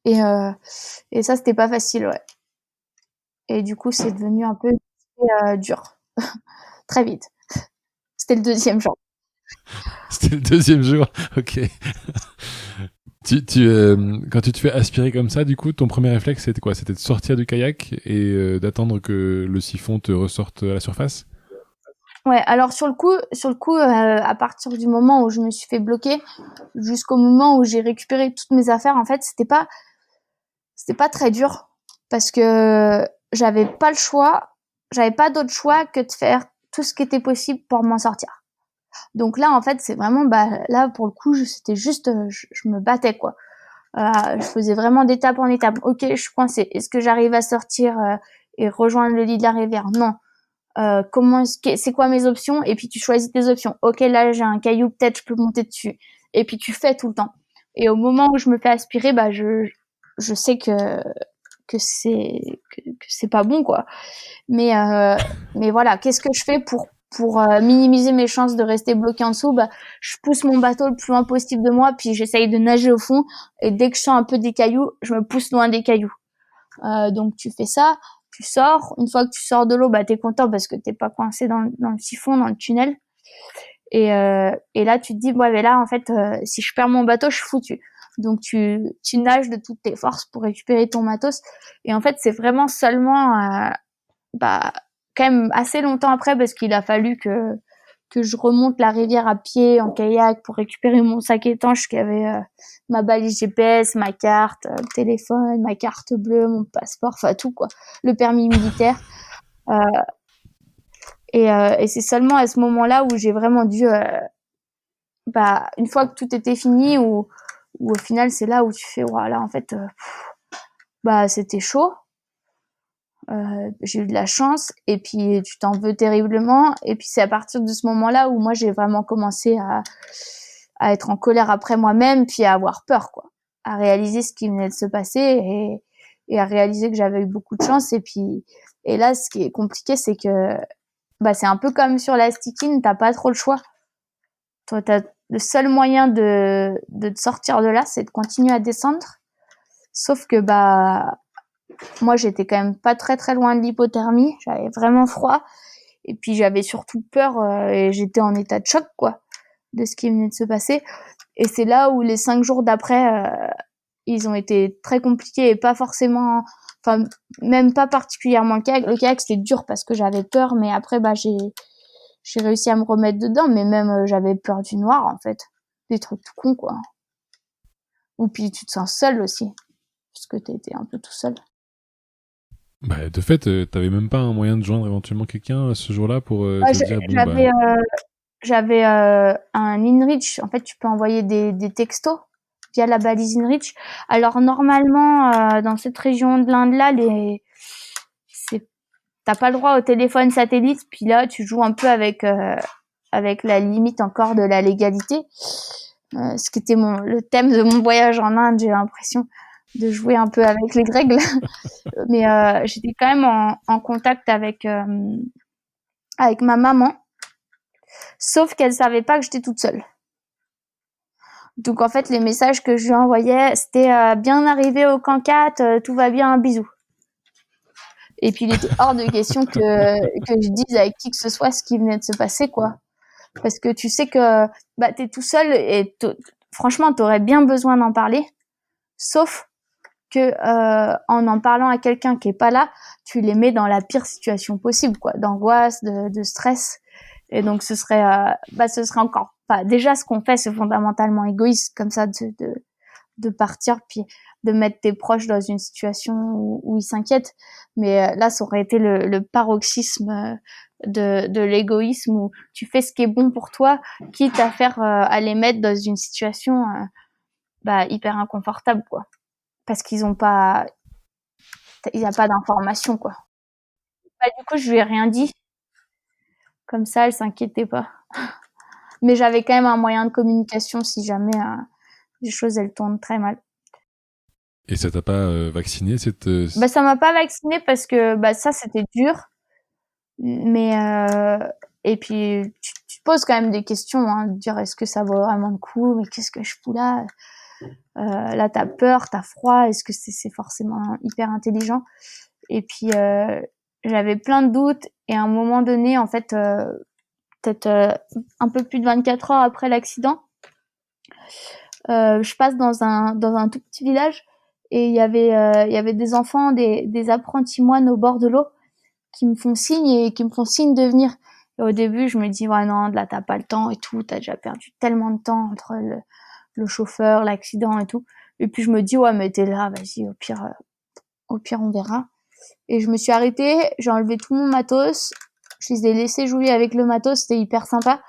Et ça c'était pas facile, ouais. Et du coup c'est devenu un peu dur très vite. C'était le deuxième jour.
C'était le deuxième jour, ok. Quand tu te fais aspirer comme ça, du coup, ton premier réflexe, c'était quoi? C'était de sortir du kayak et d'attendre que le siphon te ressorte à la surface?
Ouais, alors sur le coup, à partir du moment où je me suis fait bloquer, jusqu'au moment où j'ai récupéré toutes mes affaires, en fait, c'était pas très dur parce que j'avais pas le choix, j'avais pas d'autre choix que de faire tout ce qui était possible pour m'en sortir. Donc là, en fait, c'est vraiment, là, pour le coup, c'était juste, je me battais, quoi. Je faisais vraiment d'étape en étape. Ok, je suis coincée. Est-ce que j'arrive à sortir et rejoindre le lit de la rivière? Non. C'est quoi mes options? Et puis tu choisis tes options. Ok, là j'ai un caillou, peut-être je peux monter dessus. Et puis tu fais tout le temps. Et au moment où je me fais aspirer, je sais que c'est pas bon, quoi. Mais voilà, qu'est-ce que je fais pour minimiser mes chances de rester bloqué en dessous? Je pousse mon bateau le plus loin possible de moi, puis j'essaye de nager au fond. Et dès que je sens un peu des cailloux, je me pousse loin des cailloux. Donc tu fais ça, tu sors. Une fois que tu sors de l'eau, t'es content parce que t'es pas coincé dans le siphon, dans le tunnel. Et là tu te dis, ouais, mais là en fait, si je perds mon bateau, je suis foutu. Donc tu nages de toutes tes forces pour récupérer ton matos. Et en fait, c'est vraiment seulement bah quand même assez longtemps après, parce qu'il a fallu que je remonte la rivière à pied en kayak pour récupérer mon sac étanche qui avait ma balise GPS, ma carte, le téléphone, ma carte bleue, mon passeport, enfin tout, quoi, le permis militaire. Euh, et c'est seulement à ce moment-là où j'ai vraiment dû, une fois que tout était fini, ou au final c'est là où tu fais, voilà, en fait, c'était chaud. J'ai eu de la chance, et puis tu t'en veux terriblement, et puis c'est à partir de ce moment-là où moi j'ai vraiment commencé à être en colère après moi-même, puis à avoir peur, quoi, à réaliser ce qui venait de se passer, et à réaliser que j'avais eu beaucoup de chance. Et là, ce qui est compliqué, c'est que c'est un peu comme sur la stickine, t'as pas trop le choix. Toi, le seul moyen de te sortir de là, c'est de continuer à descendre, sauf que moi, j'étais quand même pas très très loin de l'hypothermie. J'avais vraiment froid. Et puis, j'avais surtout peur, et j'étais en état de choc, quoi, de ce qui venait de se passer. Et c'est là où les 5 jours d'après, ils ont été très compliqués, et pas forcément, enfin, même pas particulièrement le kayak. Le kayak, c'était dur parce que j'avais peur, mais après, j'ai réussi à me remettre dedans. Mais même, j'avais peur du noir, en fait. Des trucs tout cons, quoi. Ou puis, tu te sens seul aussi, parce que t'étais un peu tout seul.
De fait, t'avais même pas un moyen de joindre éventuellement quelqu'un ce jour-là pour te dire
J'avais un InReach. En fait, tu peux envoyer des textos via la balise InReach. Alors normalement, dans cette région de l'Inde-là, t'as pas le droit au téléphone satellite. Puis là, tu joues un peu avec la limite encore de la légalité. Ce qui était le thème de mon voyage en Inde, j'ai l'impression de jouer un peu avec les règles. Mais j'étais quand même en contact avec ma maman. Sauf qu'elle savait pas que j'étais toute seule. Donc en fait, les messages que je lui envoyais, c'était bien arrivé au camp 4, tout va bien, un bisou. Et puis il était hors de question que je dise avec qui que ce soit ce qui venait de se passer, quoi. Parce que tu sais que t'es tout seul, et franchement, t'aurais bien besoin d'en parler. Sauf que en parlant à quelqu'un qui est pas là, tu les mets dans la pire situation possible, quoi, d'angoisse, de stress. Et donc ce serait encore pas, déjà ce qu'on fait, c'est fondamentalement égoïste, comme ça, de partir, puis de mettre tes proches dans une situation où ils s'inquiètent. Mais là, ça aurait été le paroxysme de l'égoïsme, où tu fais ce qui est bon pour toi, quitte à faire à les mettre dans une situation hyper inconfortable, quoi, parce qu'ils ont pas, il y a pas d'information, quoi. Du coup, je lui ai rien dit. Comme ça, elle s'inquiétait pas. Mais j'avais quand même un moyen de communication si jamais les choses, elles tournent très mal.
Et ça t'a pas vacciné cette
Ça m'a pas vaccinée parce que ça, c'était dur. Mais et puis tu te poses quand même des questions, hein, de dire est-ce que ça vaut vraiment le coup, mais qu'est-ce que je fous là? Là, t'as peur, t'as froid, est-ce que c'est forcément hyper intelligent? Et puis j'avais plein de doutes, et à un moment donné, en fait, peut-être un peu plus de 24 heures après l'accident, Je passe dans un tout petit village et il y avait des enfants, des apprentis moines au bord de l'eau qui me font signe de venir. Et au début, je me dis, ouais, non, là, t'as pas le temps et tout, t'as déjà perdu tellement de temps entre le chauffeur, l'accident et tout. Et puis, je me dis, ouais, mais t'es là, vas-y, au pire, on verra. Et je me suis arrêtée, j'ai enlevé tout mon matos, je les ai laissés jouer avec le matos, c'était hyper sympa.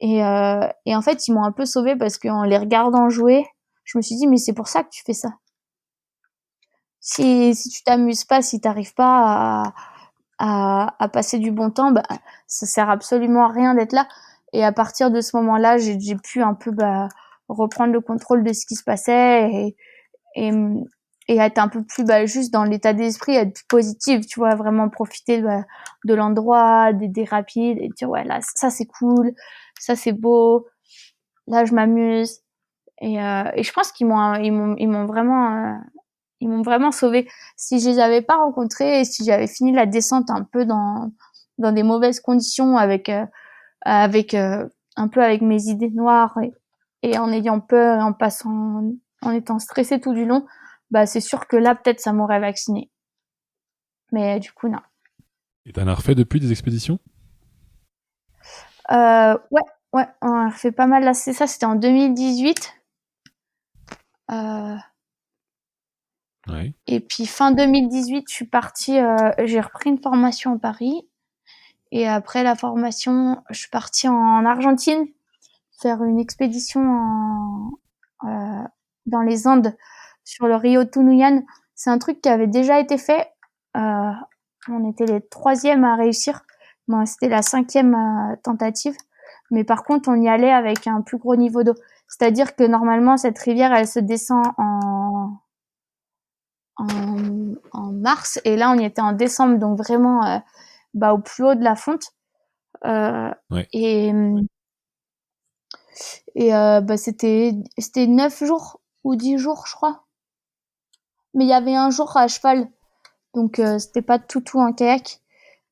Et en fait, ils m'ont un peu sauvée parce qu'en les regardant jouer, je me suis dit, mais c'est pour ça que tu fais ça. Si tu t'amuses pas, si t'arrives pas à passer du bon temps, bah, ça sert absolument à rien d'être là. Et à partir de ce moment-là, j'ai pu un peu, bah, reprendre le contrôle de ce qui se passait et, et être un peu plus, bah, juste dans l'état d'esprit, être plus positive, tu vois, vraiment profiter, bah, de l'endroit, des rapides et dire, ouais, là, ça c'est cool, ça c'est beau, là je m'amuse. Et je pense ils m'ont vraiment sauvée. Si je les avais pas rencontrés et si j'avais fini la descente un peu dans des mauvaises conditions avec un peu avec mes idées noires et en ayant peur et en étant stressée tout du long, bah c'est sûr que là peut-être ça m'aurait vaccinée. Mais du coup non.
Et t'en as refait depuis des expéditions?
Ouais, ouais, on a fait pas mal là, c'est ça, c'était en 2018.
Ouais.
Et puis fin 2018, je suis partie, j'ai repris une formation à Paris. Et après la formation, je suis partie en Argentine faire une expédition dans les Andes sur le Rio Tunuyan. C'est un truc qui avait déjà été fait. Euh, on était les troisièmes à réussir. Bon, c'était la cinquième tentative. Mais par contre, on y allait avec un plus gros niveau d'eau. C'est-à-dire que normalement, cette rivière, elle se descend en mars. Et là, on y était en décembre, donc vraiment bah, au plus haut de la fonte.
Ouais.
Et bah, c'était 9 jours ou 10 jours, je crois. Mais il y avait un jour à cheval, donc c'était pas tout un kayak.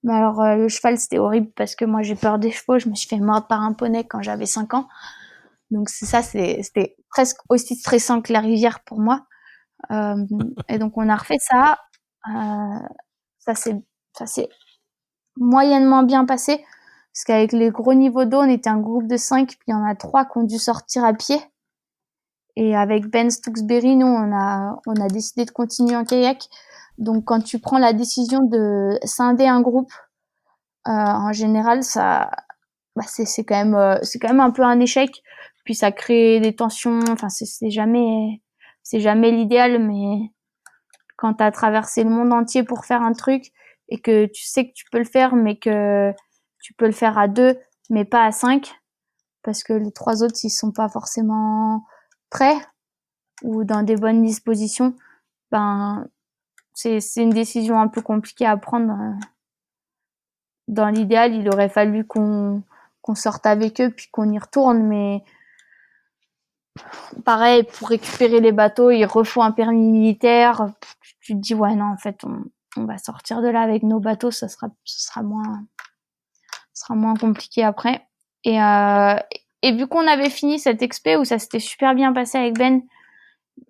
Mais alors le cheval, c'était horrible parce que moi j'ai peur des chevaux. Je me suis fait mordre par un poney quand j'avais 5 ans. Donc c'était presque aussi stressant que la rivière pour moi. Et donc on a refait ça. Euh, ça s'est ça s'est moyennement bien passé parce qu'avec les gros niveaux d'eau, on était un groupe de 5, puis il y en a 3 qui ont dû sortir à pied. Et avec Ben Stooksberry, nous, on a décidé de continuer en kayak. Donc, quand tu prends la décision de scinder un groupe, en général, ça, bah, c'est quand même un peu un échec. Puis ça crée des tensions. Enfin, c'est jamais l'idéal, mais quand t'as traversé le monde entier pour faire un truc et que tu sais que tu peux le faire, mais que tu peux le faire à 2, mais pas à 5, parce que les 3 autres, ils sont pas forcément prêts ou dans des bonnes dispositions, ben c'est une décision un peu compliquée à prendre. Dans l'idéal, il aurait fallu qu'on sorte avec eux puis qu'on y retourne, mais pareil, pour récupérer les bateaux, il refaut un permis militaire. Tu te dis ouais non, en fait on va sortir de là avec nos bateaux, ce sera moins compliqué après. Et et vu qu'on avait fini cette expé où ça s'était super bien passé avec Ben,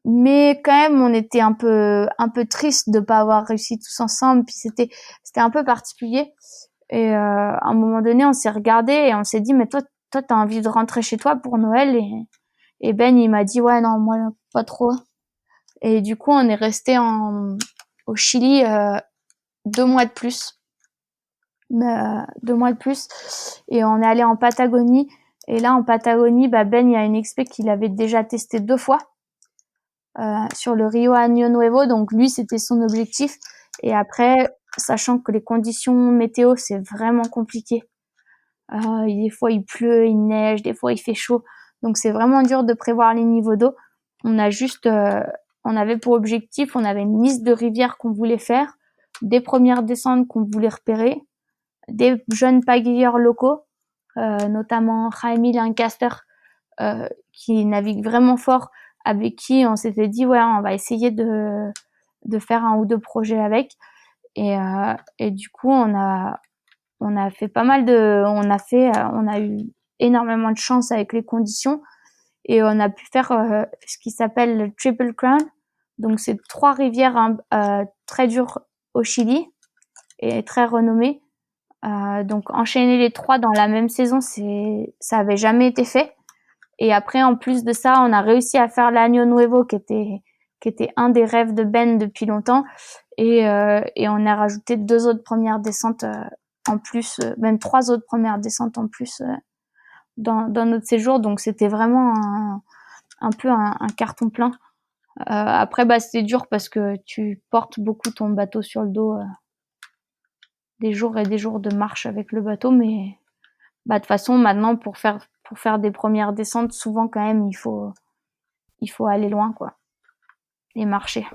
mais quand même on était un peu triste de pas avoir réussi tous ensemble, puis c'était un peu particulier. Et à un moment donné on s'est regardé et on s'est dit mais toi t'as envie de rentrer chez toi pour Noël? Et Ben il m'a dit ouais non moi pas trop. Et du coup on est resté au Chili 2 mois de plus. 2 mois de plus, et on est allé en Patagonie. Et là en Patagonie, bah Ben il y a une expé qu'il avait déjà testé 2 fois sur le Rio Año Nuevo, donc lui c'était son objectif. Et après, sachant que les conditions météo c'est vraiment compliqué, des fois il pleut, il neige, des fois il fait chaud, donc c'est vraiment dur de prévoir les niveaux d'eau. On a juste on avait pour objectif, on avait une liste de rivières qu'on voulait faire, des premières descentes qu'on voulait repérer, des jeunes pagayeurs locaux, notamment Jaime Lancaster, qui navigue vraiment fort, avec qui on s'était dit ouais on va essayer de faire 1 ou 2 projets avec. Et du coup on a fait pas mal de on a eu énormément de chance avec les conditions. et on a pu faire ce qui s'appelle le Triple Crown. Donc c'est 3 rivières très dures au Chili et très renommées. Donc enchaîner les 3 dans la même saison, ça avait jamais été fait. Et après, en plus de ça, on a réussi à faire l'Año Nuevo, qui était un des rêves de Ben depuis longtemps. Et on a rajouté 2 autres premières descentes en plus, même 3 autres premières descentes en plus dans notre séjour. Donc c'était vraiment un peu un carton plein. Après, c'était dur parce que tu portes beaucoup ton bateau sur le dos, des jours et des jours de marche avec le bateau, mais de toute façon, maintenant, pour faire des premières descentes, souvent quand même, il faut aller loin, quoi, et marcher.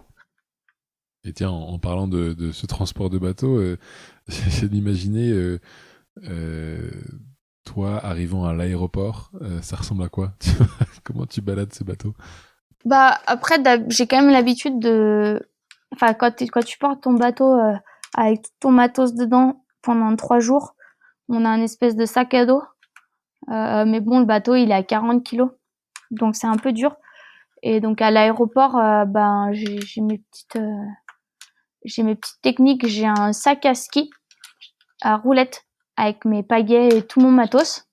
Et tiens, en parlant de ce transport de bateau, j'essaie d'imaginer toi arrivant à l'aéroport, ça ressemble à quoi? Comment tu balades ce bateau?
Après, j'ai quand même l'habitude enfin, quand tu portes ton bateau avec tout ton matos dedans pendant 3 jours, on a un espèce de sac à dos. Mais bon, le bateau, il est à 40 kilos. Donc, c'est un peu dur. Et donc, à l'aéroport, j'ai mes petites techniques. J'ai un sac à ski à roulettes avec mes pagaies et tout mon matos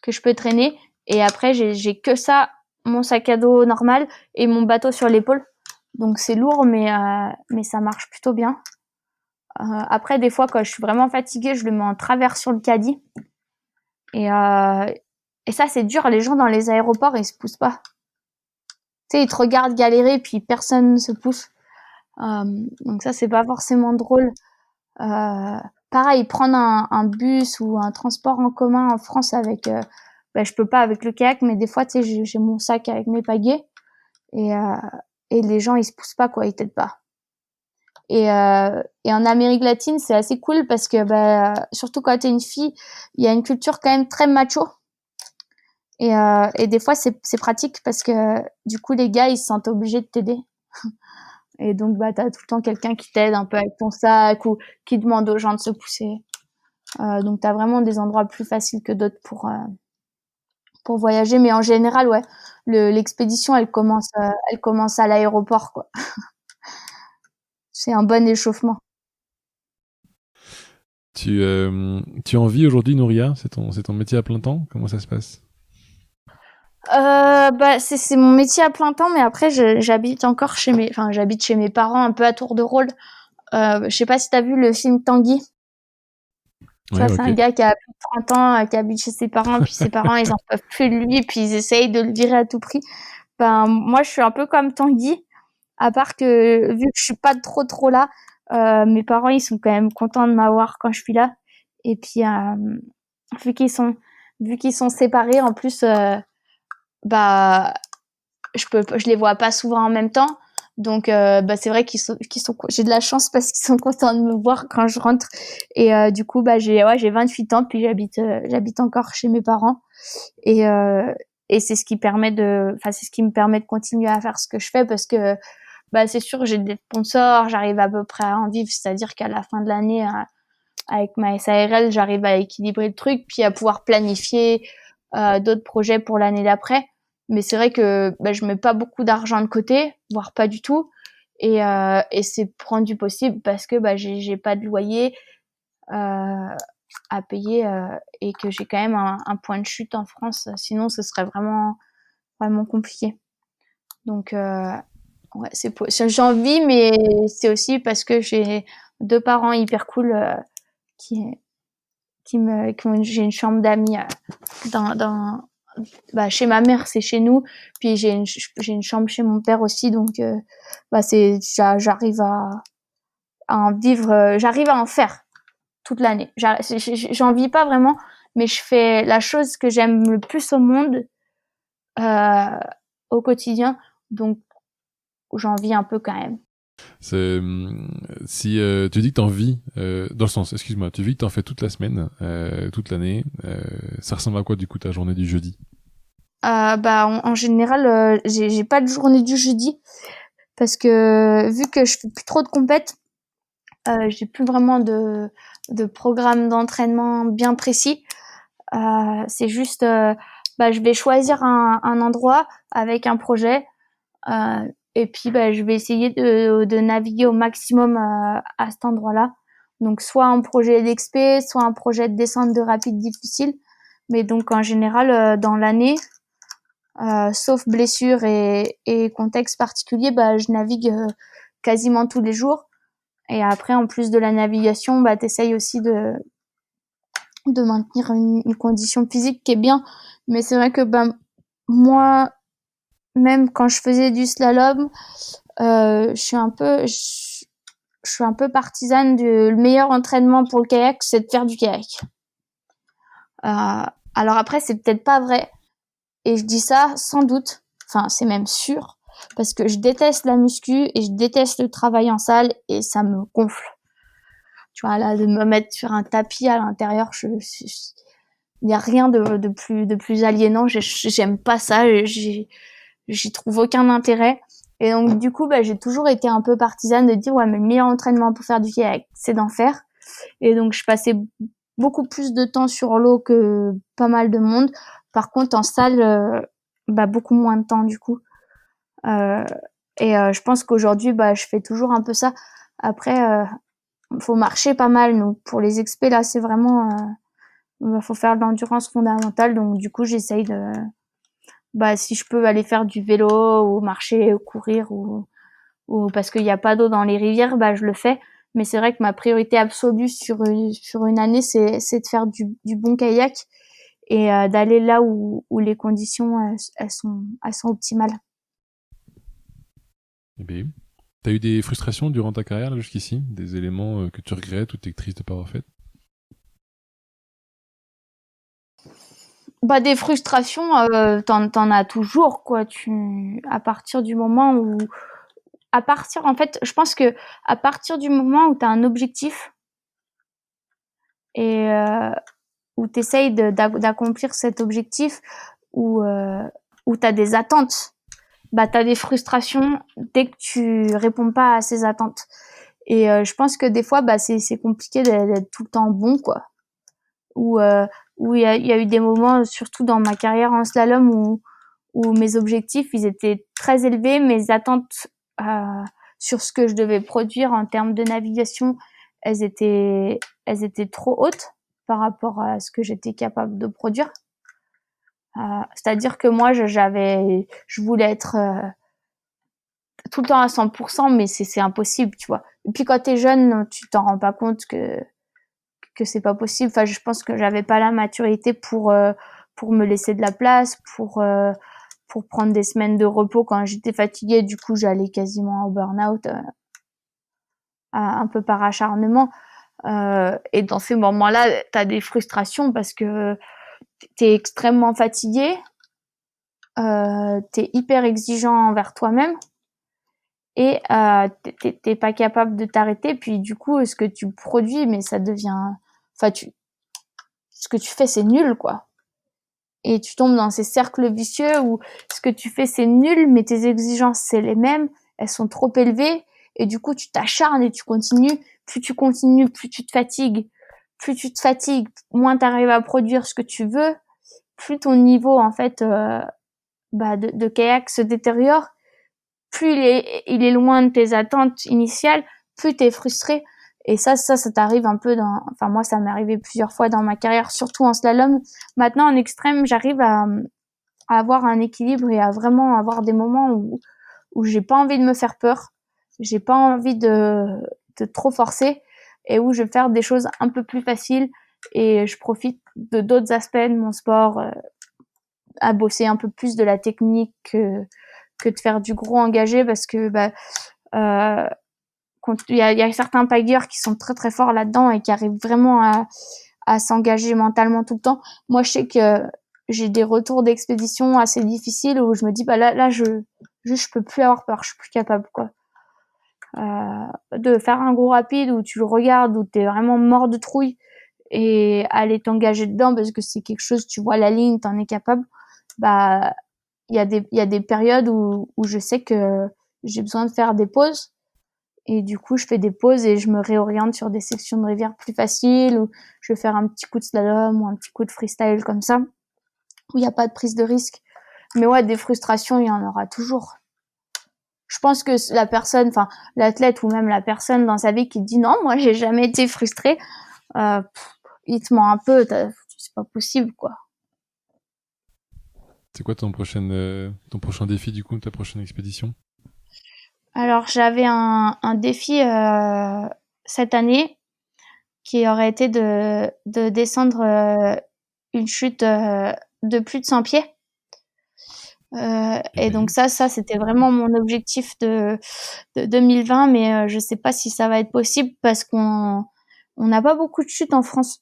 que je peux traîner. Et après, j'ai que ça, mon sac à dos normal et mon bateau sur l'épaule. Donc, c'est lourd, mais ça marche plutôt bien. Après, des fois, quand je suis vraiment fatiguée, je le mets en travers sur le caddie. Et ça, c'est dur. Les gens dans les aéroports, ils se poussent pas. Tu sais, ils te regardent galérer, puis personne ne se pousse. Donc ça, c'est pas forcément drôle. Pareil, prendre un bus ou un transport en commun en France avec... je peux pas avec le kayak, mais des fois, tu sais, j'ai mon sac avec mes pagaies. Et les gens, ils se poussent pas, quoi. Ils t'aident pas. Et en Amérique latine, c'est assez cool parce que, surtout quand t'es une fille, il y a une culture quand même très macho. Et des fois, c'est pratique parce que, du coup, les gars, ils se sentent obligés de t'aider. Et donc, t'as tout le temps quelqu'un qui t'aide un peu avec ton sac ou qui demande aux gens de se pousser. Donc, t'as vraiment des endroits plus faciles que d'autres pour voyager. Mais en général, ouais, l'expédition, elle commence à l'aéroport, quoi. C'est un bon échauffement.
Tu en vis aujourd'hui, Nouria? C'est ton métier à plein temps? Comment ça se passe?
C'est mon métier à plein temps, mais après, j'habite encore j'habite chez mes parents un peu à tour de rôle. Je sais pas si t'as vu le film Tanguy.
Ouais,
C'est un gars qui a plus de 30 ans, qui habite chez ses parents, puis ses parents, ils en peuvent plus de lui, puis ils essayent de le virer à tout prix. Moi, je suis un peu comme Tanguy, à part que, vu que je suis pas trop là, mes parents, ils sont quand même contents de m'avoir quand je suis là. Et puis, vu qu'ils sont séparés, en plus, je les vois pas souvent en même temps. Donc, c'est vrai j'ai de la chance parce qu'ils sont contents de me voir quand je rentre. Et du coup, j'ai 28 ans, puis j'habite encore chez mes parents. Et c'est ce qui c'est ce qui me permet de continuer à faire ce que je fais parce que, c'est sûr, j'ai des sponsors, j'arrive à peu près à en vivre. C'est-à-dire qu'à la fin de l'année, avec ma SARL, j'arrive à équilibrer le truc, puis à pouvoir planifier d'autres projets pour l'année d'après. Mais c'est vrai que je mets pas beaucoup d'argent de côté, voire pas du tout. Et c'est rendu possible parce que j'ai pas de loyer à payer et que j'ai quand même un point de chute en France. Sinon, ce serait vraiment compliqué. Donc ouais, j'en vis, mais c'est aussi parce que j'ai 2 parents hyper cool j'ai une chambre d'amis chez ma mère, c'est chez nous, puis j'ai une chambre chez mon père aussi, donc j'arrive à en vivre, j'arrive à en faire toute l'année. J'en vis pas vraiment, mais je fais la chose que j'aime le plus au monde au quotidien, donc j'en vis un peu quand même.
Si tu dis que t'en vis, dans le sens, excuse-moi, tu vis que t'en fais toute la semaine, toute l'année, ça ressemble à quoi du coup ta journée du jeudi?
En général, j'ai pas de journée du jeudi parce que vu que je fais plus trop de compètes, j'ai plus vraiment de programme d'entraînement bien précis. C'est juste je vais choisir un endroit avec un projet, et puis je vais essayer de naviguer au maximum à cet endroit-là. Donc soit un projet d'expé, soit un projet de descente de rapide difficile. Mais donc en général dans l'année, sauf blessure et contexte particulier, je navigue quasiment tous les jours. Et après, en plus de la navigation, t'essayes aussi de maintenir une condition physique qui est bien. Mais c'est vrai que moi, même quand je faisais du slalom, je suis un peu partisane le meilleur entraînement pour le kayak, c'est de faire du kayak. Alors après, c'est peut-être pas vrai. Et je dis ça sans doute, enfin c'est même sûr, parce que je déteste la muscu et je déteste le travail en salle et ça me gonfle. Tu vois, là, de me mettre sur un tapis à l'intérieur, il n'y a rien de plus aliénant. J'aime pas ça, j'y trouve aucun intérêt. Et donc, du coup, j'ai toujours été un peu partisane de dire, ouais, mais le meilleur entraînement pour faire du kayak, c'est d'en faire. Et donc, je passais beaucoup plus de temps sur l'eau que pas mal de monde. Par contre, en salle, beaucoup moins de temps, du coup. Je pense qu'aujourd'hui, je fais toujours un peu ça. Après, faut marcher pas mal. Donc, pour les expés, là, c'est vraiment, faut faire de l'endurance fondamentale. Donc, du coup, j'essaye de, si je peux aller faire du vélo ou marcher ou courir ou parce qu'il n'y a pas d'eau dans les rivières, je le fais. Mais c'est vrai que ma priorité absolue sur une année, c'est de faire du bon kayak et d'aller là où les conditions elles sont optimales.
Eh bien, t'as eu des frustrations durant ta carrière là, jusqu'ici? Des éléments que tu regrettes ou t'es triste de pas avoir fait?
Des frustrations, t'en as toujours, quoi. À partir du moment où, en fait, je pense que à partir du moment où t'as un objectif et où t'essayes d'accomplir cet objectif, où t'as des attentes, t'as des frustrations dès que tu réponds pas à ces attentes. Et je pense que des fois, c'est compliqué d'être tout le temps bon, quoi. Où il y a eu des moments, surtout dans ma carrière en slalom, où mes objectifs, ils étaient très élevés, mes attentes sur ce que je devais produire en termes de navigation, elles étaient trop hautes par rapport à ce que j'étais capable de produire. C'est-à-dire que moi, je voulais être tout le temps à 100%, mais c'est impossible, tu vois. Et puis quand t'es jeune, tu t'en rends pas compte que c'est pas possible. Enfin, je pense que j'avais pas la maturité pour me laisser de la place, pour prendre des semaines de repos quand j'étais fatiguée. Du coup, j'allais quasiment au burn-out, un peu par acharnement. Et dans ces moments-là, t'as des frustrations parce que t'es extrêmement fatigué, t'es hyper exigeant envers toi-même et t'es pas capable de t'arrêter. Puis du coup, ce que tu produis, mais ça devient, enfin, ce que tu fais, c'est nul, quoi. Et tu tombes dans ces cercles vicieux où ce que tu fais, c'est nul, mais tes exigences, c'est les mêmes, elles sont trop élevées, et du coup, tu t'acharnes et tu continues. Plus tu continues, plus tu te fatigues. Plus tu te fatigues, moins tu arrives à produire ce que tu veux, plus ton niveau, en fait, de kayak se détériore, plus il est loin de tes attentes initiales, plus t'es frustré. Et ça t'arrive un peu enfin, moi, ça m'est arrivé plusieurs fois dans ma carrière, surtout en slalom. Maintenant, en extrême, j'arrive à avoir un équilibre et à vraiment avoir des moments où j'ai pas envie de me faire peur. J'ai pas envie de trop forcer et où je vais faire des choses un peu plus faciles et je profite de d'autres aspects de mon sport, à bosser un peu plus de la technique que de faire du gros engagé parce que il y a certains pageurs qui sont très très forts là-dedans et qui arrivent vraiment à s'engager mentalement tout le temps. Moi, je sais que j'ai des retours d'expédition assez difficiles où je me dis là je peux plus avoir peur, je suis plus capable, quoi. De faire un gros rapide où tu le regardes, où t'es vraiment mort de trouille et aller t'engager dedans parce que c'est quelque chose, tu vois la ligne, t'en es capable. Il y a des périodes où je sais que j'ai besoin de faire des pauses et du coup je fais des pauses et je me réoriente sur des sections de rivière plus faciles ou je vais faire un petit coup de slalom ou un petit coup de freestyle comme ça où il n'y a pas de prise de risque. Mais ouais, des frustrations, il y en aura toujours. Je pense que la personne, enfin l'athlète ou même la personne dans sa vie qui dit non, moi j'ai jamais été frustrée, il te ment un peu, c'est pas possible quoi.
C'est quoi ton prochain défi du coup, ta prochaine expédition?
Alors j'avais un défi cette année qui aurait été de descendre une chute de plus de 100 pieds. Et donc ça c'était vraiment mon objectif de 2020, mais je sais pas si ça va être possible parce qu'on n'a pas beaucoup de chutes en France.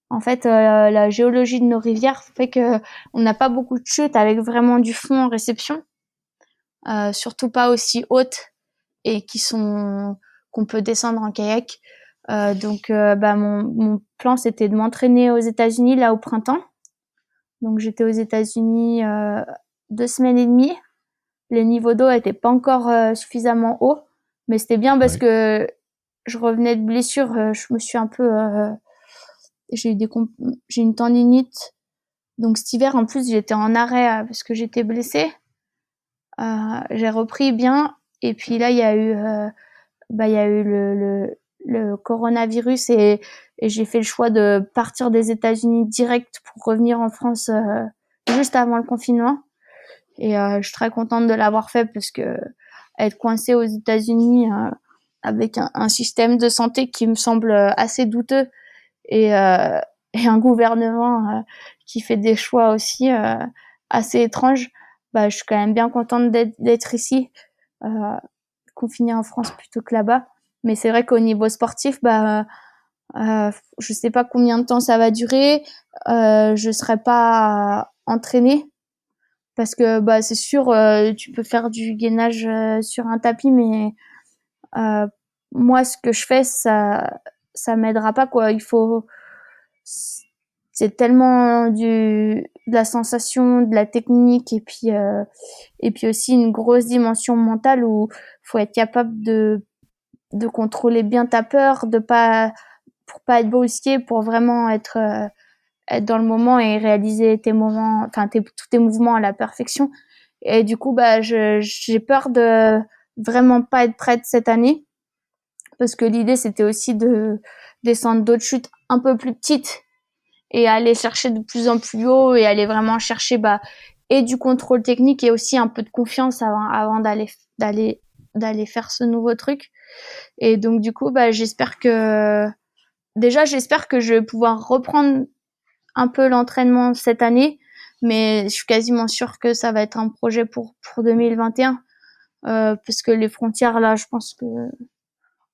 En fait, la géologie de nos rivières fait que on n'a pas beaucoup de chutes avec vraiment du fond en réception, surtout pas aussi hautes et qu'on peut descendre en kayak. Donc, mon plan c'était de m'entraîner aux États-Unis là au printemps. Donc j'étais aux États-Unis 2 semaines et demie. Les niveaux d'eau étaient pas encore suffisamment hauts, mais c'était bien parce que je revenais de blessure. Je me suis un peu j'ai une tendinite. Donc cet hiver en plus j'étais en arrêt parce que j'étais blessée. J'ai repris bien et puis là il y a eu le coronavirus et j'ai fait le choix de partir des États-Unis direct pour revenir en France juste avant le confinement. Et je suis très contente de l'avoir fait parce que être coincée aux États-Unis avec un système de santé qui me semble assez douteux et un gouvernement qui fait des choix aussi assez étranges, je suis quand même bien contente d'être ici, confinée en France plutôt que là-bas. Mais c'est vrai qu'au niveau sportif, je sais pas combien de temps ça va durer. Je serai pas entraînée parce que c'est sûr, tu peux faire du gainage sur un tapis, mais moi, ce que je fais, ça m'aidera pas quoi. C'est tellement de la sensation, de la technique et puis aussi une grosse dimension mentale où faut être capable de contrôler bien ta peur, pour pas être brusqué, pour vraiment être dans le moment et réaliser tous tes mouvements à la perfection. Et du coup, j'ai peur de vraiment pas être prête cette année parce que l'idée c'était aussi de descendre d'autres chutes un peu plus petites et aller chercher de plus en plus haut et aller vraiment chercher et du contrôle technique et aussi un peu de confiance avant d'aller faire ce nouveau truc. Et donc du coup, j'espère que je vais pouvoir reprendre un peu l'entraînement cette année, mais je suis quasiment sûre que ça va être un projet pour 2021 parce que les frontières là, je pense que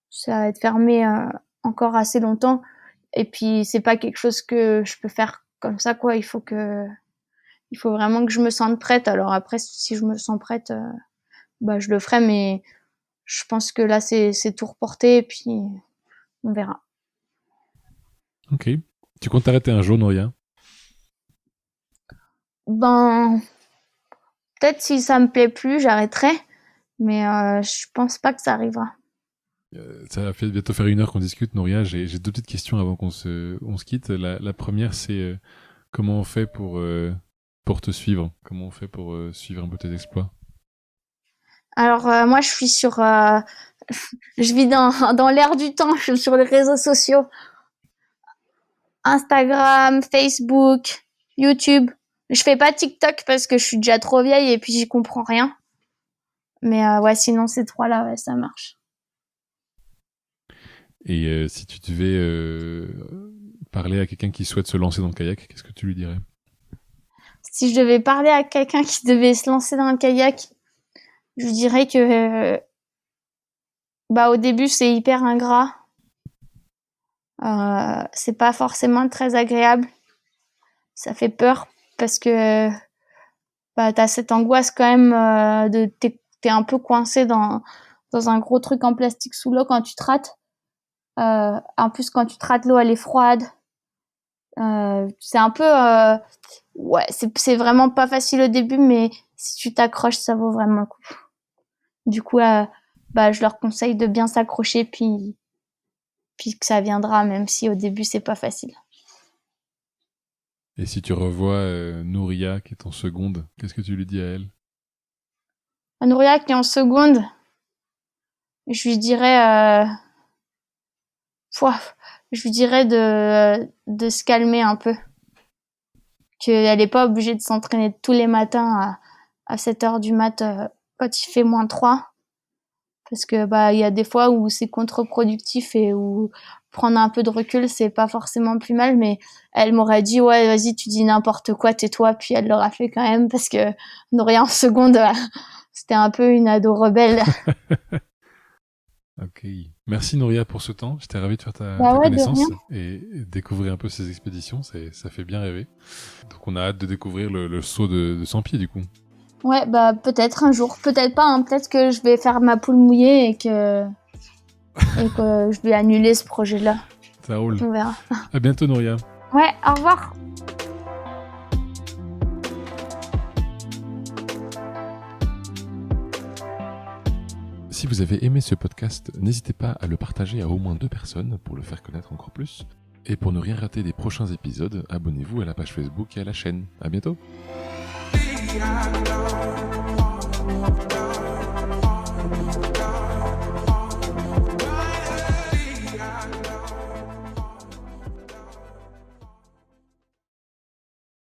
ça va être fermé encore assez longtemps. Et puis c'est pas quelque chose que je peux faire comme ça quoi. Il faut vraiment que je me sente prête. Alors après, si je me sens prête, je le ferai, mais je pense que là c'est tout reporté et puis on verra.
Ok. Tu comptes t'arrêter un jour, Nouria?
Peut-être si ça me plaît plus, j'arrêterai, mais je pense pas que ça arrivera.
Ça va bientôt faire 1 heure qu'on discute, Nouria. J'ai 2 petites questions avant qu'on se quitte. La première, c'est comment on fait pour te suivre? Comment on fait pour suivre un peu tes exploits?
Alors moi, je suis je vis dans l'air du temps. Je suis sur les réseaux sociaux, Instagram, Facebook, YouTube. Je fais pas TikTok parce que je suis déjà trop vieille et puis j'y comprends rien. Mais ouais, sinon ces 3-là, ouais, ça marche.
Et si tu devais parler à quelqu'un qui souhaite se lancer dans le kayak, qu'est-ce que tu lui dirais?
Si je devais parler à quelqu'un qui devait se lancer dans le kayak, je dirais que au début c'est hyper ingrat. C'est pas forcément très agréable. Ça fait peur parce que t'as cette angoisse quand même t'es un peu coincé dans un gros truc en plastique sous l'eau quand tu te rates. En plus quand tu te rates, l'eau elle est froide. C'est un peu ouais, c'est vraiment pas facile au début, mais si tu t'accroches, ça vaut vraiment le coup. Du coup, je leur conseille de bien s'accrocher puis que ça viendra, même si au début c'est pas facile.
Et si tu revois Nouria qui est en seconde, qu'est-ce que tu lui dis à elle?
Nouria qui est en seconde, je lui dirais, je lui dirais de se calmer un peu. Qu'elle est pas obligée de s'entraîner tous les matins à 7h du mat quand il fait -3. Parce que il y a des fois où c'est contre-productif et où prendre un peu de recul c'est pas forcément plus mal, mais elle m'aurait dit ouais vas-y tu dis n'importe quoi, tais-toi, puis elle l'aurait fait quand même parce que Nouria en seconde c'était un peu une ado rebelle.
Ok. Merci Nouria pour ce temps. J'étais ravi de faire ta
Ouais, de
connaissance
rien.
et découvrir un peu ces expéditions. Ça fait bien rêver. Donc on a hâte de découvrir le saut de 100 pieds du coup.
Ouais, peut-être un jour, peut-être pas, hein. Peut-être que je vais faire ma poule mouillée et que je vais annuler ce projet-là.
Ça roule.
On verra.
À bientôt Nouria.
Ouais, au revoir.
Si vous avez aimé ce podcast, n'hésitez pas à le partager à au moins 2 personnes pour le faire connaître encore plus. Et pour ne rien rater des prochains épisodes, abonnez-vous à la page Facebook et à la chaîne. À bientôt.